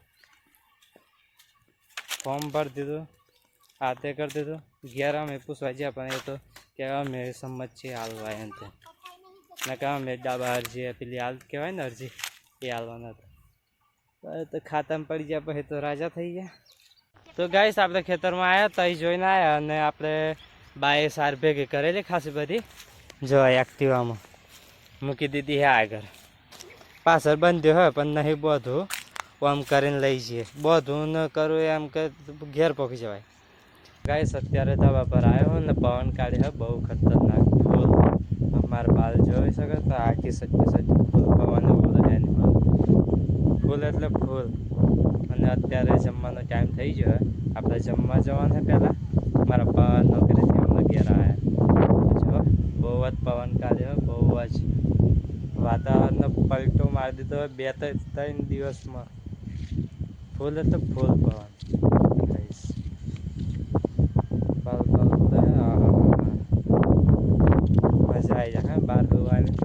ફોર્મ ભરી દીધું, હાથે કરી દીધું. ઘેર અમે પૂછવા ગયા પણ એ તો કે અમે સંમત છીએ હાલવા એમ તે. ને કે અમે ડાબા અરજી પેલી હાલ કહેવાય ને અરજી એ હાલવાના હતા. તો ખાતામાં પડી ગયા પછી તો રાજા થઈ ગયા. તો ગાઈસ આપણે ખેતરમાં આવ્યા તો અહીં જોઈને આવ્યા અને આપણે બાએ સાર ભેગી કરેલી ખાસી બધી. જો એક્ટિવામાં મૂકી દીધી હે આગળ. પાછળ બંધ્યો હોય પણ નહીં બધું આમ કરીને લઈ જઈએ. બધું ન કરવું એમ કે ઘેર પહોંચી જવાય. ગાઈસ અત્યારે ધાબા પર આવ્યો ને પવન કાઢી હે બહુ ખતરનાક ફૂલ. અમારા બાલ જોઈ શકે તો આખી સચ્ચી ફૂલ પવન બોલે એની ફૂલ એટલે ફૂલ. અને અત્યારે જમવાનો ટાઈમ થઈ ગયો. આપણે જમવા જવાનું છે પહેલાં. મારા પા નોકરીથી અમને ઘેર આવ્યા. જો બહુ જ પવન કાઢ્યો, બહુ જ વાતાવરણનો પલટો મારી દીધો 2-3 દિવસમાં. ફૂલ એટલે ફૂલ પવન. મજા આવી જાય બહાર હોવાની.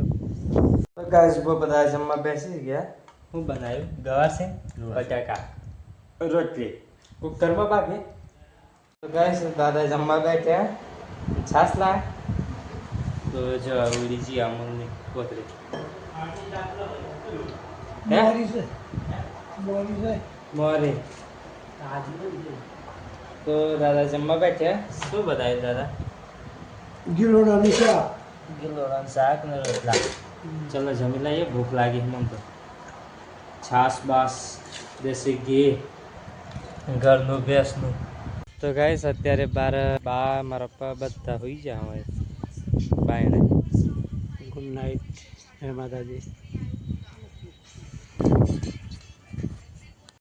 તો ગાઈસ બધા જમવા બેસી ગયા. હું બનાવ્યું ગવાર છે, બટાકા, રોટલી, કુકરમાં બાકી. તો ગાઈસ દાદા જમવા બેઠ્યા. છાશ લાય તો જો ઉડી જી અમૂલની કોથળી. મોરી તો દાદા જમવા બેઠ્યા. શું બનાવ્યું દાદા? ગિલોડાનું શાક. ગિલોડાનું શાક ને રોટલા. ચલો જમી લઈએ, ભૂખ લાગી મને તો. છાશ બાસ, દેશી ઘી, ઘરનું ભેંસનું. તો ગાઈસ અત્યારે બા મારા પપ્પા બધા હોઈ ગયા હોય બાયણે. ગુડ નાઇટ હે માતાજી.